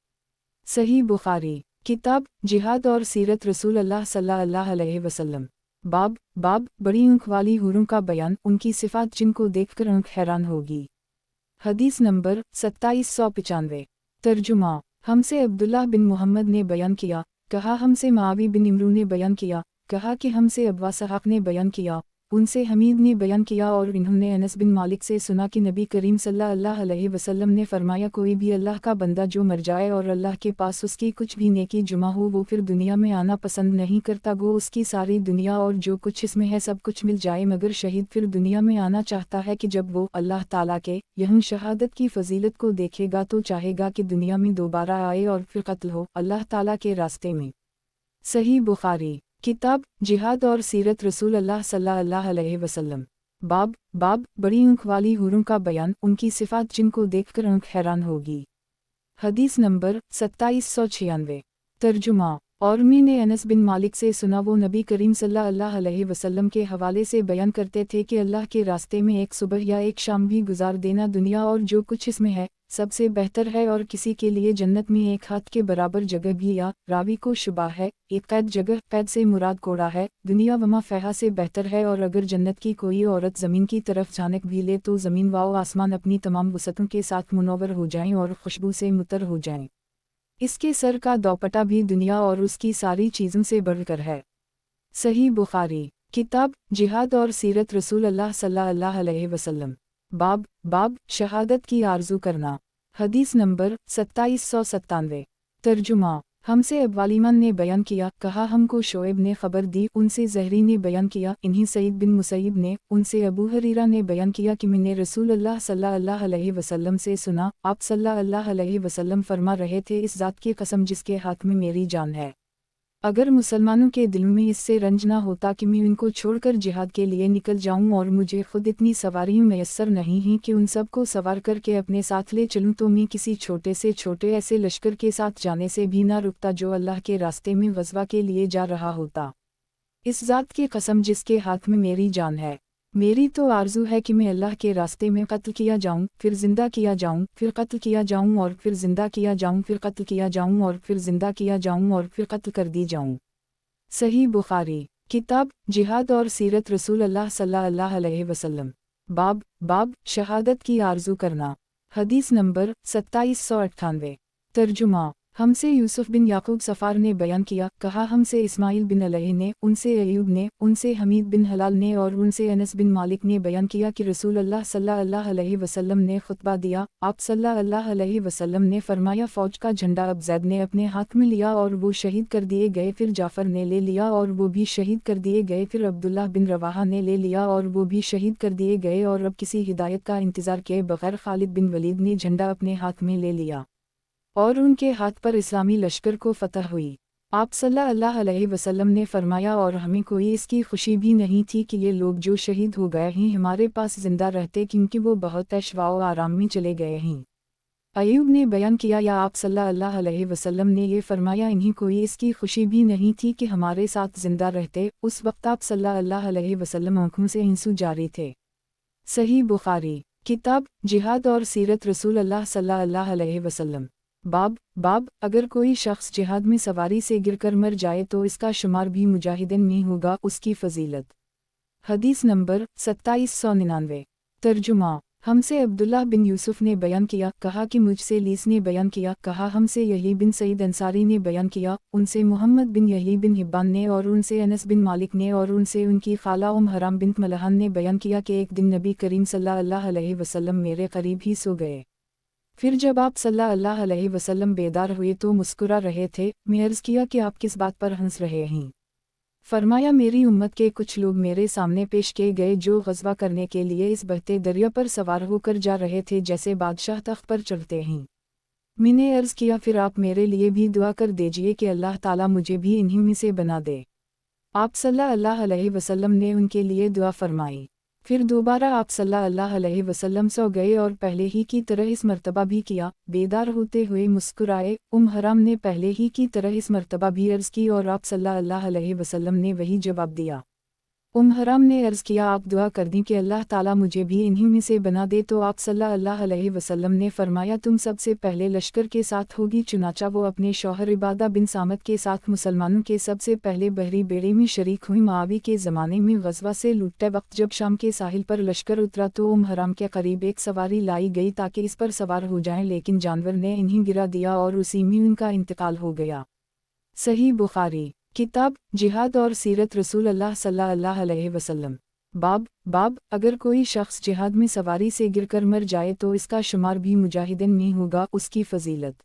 صحیح بخاری، کتاب جہاد اور سیرت رسول اللہ صلی اللہ علیہ وسلم، باب بڑی اونکھ والی حوروں کا بیان، ان کی صفات جن کو دیکھ کر آنکھ حیران ہوگی۔ حدیث نمبر 2795۔ ترجمہ: ہم سے عبداللہ بن محمد نے بیان کیا، کہا ہم سے معاوی بن عمرو نے بیان کیا، کہا کہ ہم سے ابوا سحاق نے بیان کیا، ان سے حمید نے بیان کیا اور انہوں نے انس بن مالک سے سنا کہ نبی کریم صلی اللہ علیہ وسلم نے فرمایا، کوئی بھی اللہ کا بندہ جو مر جائے اور اللہ کے پاس اس کی کچھ بھی نیکی جمع ہو وہ پھر دنیا میں آنا پسند نہیں کرتا، گو اس کی ساری دنیا اور جو کچھ اس میں ہے سب کچھ مل جائے، مگر شہید پھر دنیا میں آنا چاہتا ہے کہ جب وہ اللہ تعالیٰ کے یہاں شہادت کی فضیلت کو دیکھے گا تو چاہے گا کہ دنیا میں دوبارہ آئے اور پھر قتل ہو اللہ تعالیٰ کے راستے میں۔ صحیح بخاری، کتاب جہاد اور سیرت رسول اللہ صلی اللہ علیہ وسلم، باب بڑی اونکھ والی حوروں کا بیان، ان کی صفات جن کو دیکھ کر آنکھ حیران ہوگی۔ حدیث نمبر 2796۔ ترجمہ: اور میں نے انس بن مالک سے سنا، وہ نبی کریم صلی اللہ علیہ وسلم کے حوالے سے بیان کرتے تھے کہ اللہ کے راستے میں ایک صبح یا ایک شام بھی گزار دینا دنیا اور جو کچھ اس میں ہے سب سے بہتر ہے، اور کسی کے لیے جنت میں ایک ہاتھ کے برابر جگہ بھی، یا راوی کو شبہ ہے ایک قید جگہ، قید سے مراد کوڑا ہے، دنیا وما فیہا سے بہتر ہے، اور اگر جنت کی کوئی عورت زمین کی طرف جھانک بھی لے تو زمین و آسمان اپنی تمام وسعتوں کے ساتھ منور ہو جائیں اور خوشبو سے مطر ہو جائیں۔ اس کے سر کا دوپٹہ بھی دنیا اور اس کی ساری چیزوں سے بڑھ کر ہے۔ صحیح بخاری، کتاب جہاد اور سیرت رسول اللہ صلی اللہ علیہ وسلم، باب شہادت کی آرزو کرنا۔ حدیث نمبر 2797۔ ترجمہ: ہم سے ابوالیمان نے بیان کیا، کہا ہم کو شعیب نے خبر دی، ان سے زہری نے بیان کیا، انہیں سعید بن مسیب نے، ان سے ابو ہریرہ نے بیان کیا کہ میں نے رسول اللہ صلی اللہ علیہ وسلم سے سنا، آپ صلی اللہ علیہ وسلم فرما رہے تھے، اس ذات کی قسم جس کے ہاتھ میں میری جان ہے، अगर मुसलमानों के दिल में इससे रंज ना होता कि मैं उनको छोड़कर जिहाद के लिए निकल जाऊं और मुझे खुद इतनी सवारियां मैसर नहीं हैं कि उन सब को सवार करके अपने साथ ले चलूं, तो मैं किसी छोटे से छोटे ऐसे लश्कर के साथ जाने से भी ना रुकता जो अल्लाह के रास्ते में गज़वा के लिए जा रहा होता। इस ज़ात की कसम जिसके हाथ में मेरी जान है, मेरी तो आरज़ू है कि मैं अल्लाह के रास्ते में कत्ल किया जाऊं, फिर ज़िंदा किया जाऊं, फिर कत्ल किया जाऊं और फिर ज़िंदा किया जाऊं, फिर कत्ल किया जाऊं और फिर ज़िंदा किया जाऊं और फिर कत्ल कर दी जाऊं। सही बुखारी। किताब जिहाद और सीरत रसूल अल्लाह सल्लल्लाहु अलैहि वसल्लम। बाब शहादत की आरज़ू करना। हदीस नंबर 2798। तर्जुमा। हमसे यूसुफ बिन याकूब सफ़ार ने बयान किया, कहा हमसे इस्माइल बिन अलैह ने, उनसे अयूब ने, उनसे हमीद बिन हलाल ने और उनसे अनस बिन मालिक ने बयान किया कि रसूल अल्लाह सल्लल्लाहु अलैहि वसल्लम ने खुतबा दिया। आप सल्लल्लाहु अलैहि वसल्लम ने फरमाया, फ़ौज का झंडा अब ज़ैद ने अपने हाथ में लिया और वो शहीद कर दिए गए, फिर जाफ़र ने ले लिया और वो भी शहीद कर दिए गए, फिर अब्दुल्लाह बिन रवाहा ने ले लिया और वो भी शहीद कर दिए गए, और अब किसी हिदायत का इंतज़ार किए बगैर खालिद बिन वलीद ने झंडा अपने हाथ में ले लिया और उनके हाथ पर इस्लामी लश्कर को फतह हुई। आप सल्लल्लाहु अलैहि वसल्लम ने फरमाया, और हमें कोई इसकी खुशी भी नहीं थी कि ये लोग जो शहीद हो गए हैं हमारे पास ज़िंदा रहते, क्योंकि वो बहुत ऐशवा व आराम में चले गए हैं। अयूब ने बयान किया, या आप सल्लल्लाहु अलैहि वसल्लम ने ये फरमाया, इन्हीं कोई इसकी खुशी भी नहीं थी कि हमारे साथ ज़िंदा रहते। उस वक्त आप सल्लल्लाहु अलैहि वसल्लम आँखों से आंसू जारी थे। सही बुखारी। किताब जिहाद और सीरत रसूल अल्लाह सल्लल्लाहु अलैहि वसल्लम। बाब अगर कोई शख्स जिहाद में सवारी से गिरकर मर जाए तो इसका शुमार भी मुजाहिदीन में होगा, उसकी फजीलत। हदीस नंबर 2799। तर्जुमा। हमसे अब्दुल्लाह बिन यूसुफ ने बयान किया, कहा कि मुझसे लीस ने बयान किया, कहा हमसे यही बिन सईद अंसारी ने बयान किया, उनसे मोहम्मद बिन यही बिन हिब्बान ने और उनसे अनस बिन मालिक ने और उनसे उनकी खाला हराम बिन्त मलहान ने बयान किया कि एक दिन नबी करीम सल्लल्लाहु अलैहि वसल्लम मेरे करीब ही सो गए। फिर जब आप सल्लल्लाहु अलैहि वसल्लम बेदार हुए तो मुस्कुरा रहे थे। मैं अर्ज़ किया कि आप किस बात पर हंस रहे हैं? फरमाया, मेरी उम्मत के कुछ लोग मेरे सामने पेश किए गए जो ग़ज़वा करने के लिए इस बहते दरिया पर सवार होकर जा रहे थे जैसे बादशाह तख्त पर चढ़ते हैं। मैंने अर्ज़ किया, फिर आप मेरे लिए भी दुआ कर दीजिए कि अल्लाह ताला मुझे भी इन्हीं में से बना दे। आप सल्लल्लाहु अलैहि वसल्लम ने उनके लिए दुआ फरमाई। फिर दोबारा आप सल्लल्लाहु अलैहि वसल्लम सो गए और पहले ही की तरह इस मर्तबा भी किया। बेदार होते हुए मुस्कुराए। हराम ने पहले ही की तरह इस मर्तबा भी अर्ज़ की और आप सल्लल्लाहु अलैहि वसल्लम ने वही जवाब दिया। हराम ने अर्ज़ किया, आप दुआ कर दी कि अल्लाह ताला मुझे भी इन्हीं में से बना दे, तो आप सल्लल्लाहु अलैहि वसल्लम ने फरमाया, तुम सबसे पहले लश्कर के साथ होगी। चुनाचा वो अपने शौहर इबादा बिन सामत के साथ मुसलमानों के सबसे पहले बहरी बेड़े में शरीक हुई। मुआवी के ज़माने में ग़ज़वा से लुटते वक्त जब शाम के साहिल पर लश्कर उतरा तो हराम के करीब एक सवारी लाई गई ताकि इस पर सवार हो जाएं, लेकिन जानवर ने इन्हें गिरा दिया और उसी में उनका इंतकाल हो गया। सही बुखारी। किताब जिहाद और सीरत रसूल अल्लाह सल्लल्लाहु अलैहि वसल्लम। बाब अगर कोई शख्स जिहाद में सवारी से गिरकर मर जाए तो इसका शुमार भी मुजाहिदीन में होगा, उसकी फजीलत।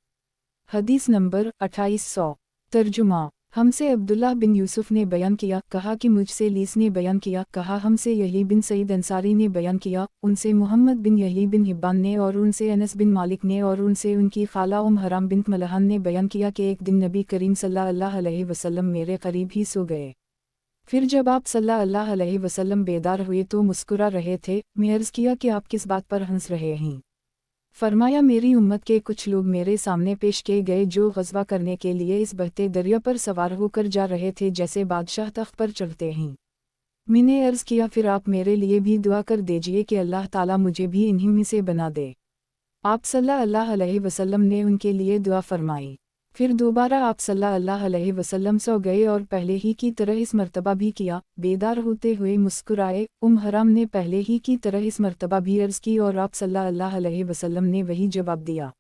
हदीस नंबर 2800। तर्जुमा। हमसे अब्दुल्लाह बिन यूसुफ ने बयान किया, कहा कि मुझसे लीस ने बयान किया, कहा हमसे यही बिन सईद अंसारी ने बयान किया, उनसे मोहम्मद बिन यही बिन हिब्बान ने और उनसे अनस बिन मालिक ने और उनसे उनकी खाला हराम बिन्त मलहान ने बयान किया कि एक दिन नबी करीम सल्लल्लाहु अलैहि वसल्लम मेरे करीब ही सो गए। फिर जब आप सल्लल्लाहु अलैहि वसल्लम बेदार हुए तो मुस्कुरा रहे थे। मैं अर्ज़ किया कि आप किस बात पर हंस रहे हैं? फरमाया, मेरी उम्मत के कुछ लोग मेरे सामने पेश किए गए जो ग़ज़वा करने के लिए इस बहते दरिया पर सवार होकर जा रहे थे जैसे बादशाह तख्त पर चढ़ते हैं। मैंने अर्ज़ किया, फिर आप मेरे लिए भी दुआ कर दीजिए कि अल्लाह ताला मुझे भी इन्हीं में से बना दे। आप सल्लल्लाहु अलैहि वसल्लम ने उनके लिए दुआ फरमाई। फिर दोबारा आप सल्लल्लाहु अलैहि वसल्लम सो गए और पहले ही की तरह इस मर्तबा भी किया। बेदार होते हुए मुस्कुराए। हराम ने पहले ही की तरह इस मर्तबा भी अर्ज़ की और आप सल्लल्लाहु अलैहि वसल्लम ने वही जवाब दिया।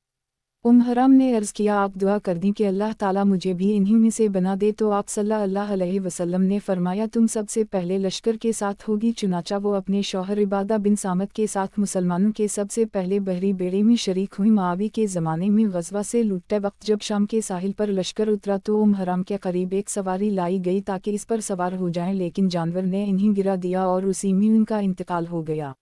हराम ने अर्ज़ किया, आप दुआ कर दी कि अल्लाह ताला मुझे भी इन्हीं में से बना दे, तो आप सल्लल्लाहु अलैहि वसल्लम ने फरमाया, तुम सबसे पहले लश्कर के साथ होगी। चुनाचा वो अपने शौहर इबादा बिन सामत के साथ मुसलमानों के सबसे पहले बहरी बेड़े में शरीक हुई। मुआवी के ज़माने में ग़ज़वा से लुटते वक्त जब शाम के साहिल पर लश्कर उतरा तो हराम के करीब एक सवारी लाई गई ताकि इस पर सवार हो जाएं, लेकिन जानवर ने इन्हें गिरा दिया और उसी में उनका इंतकाल हो गया।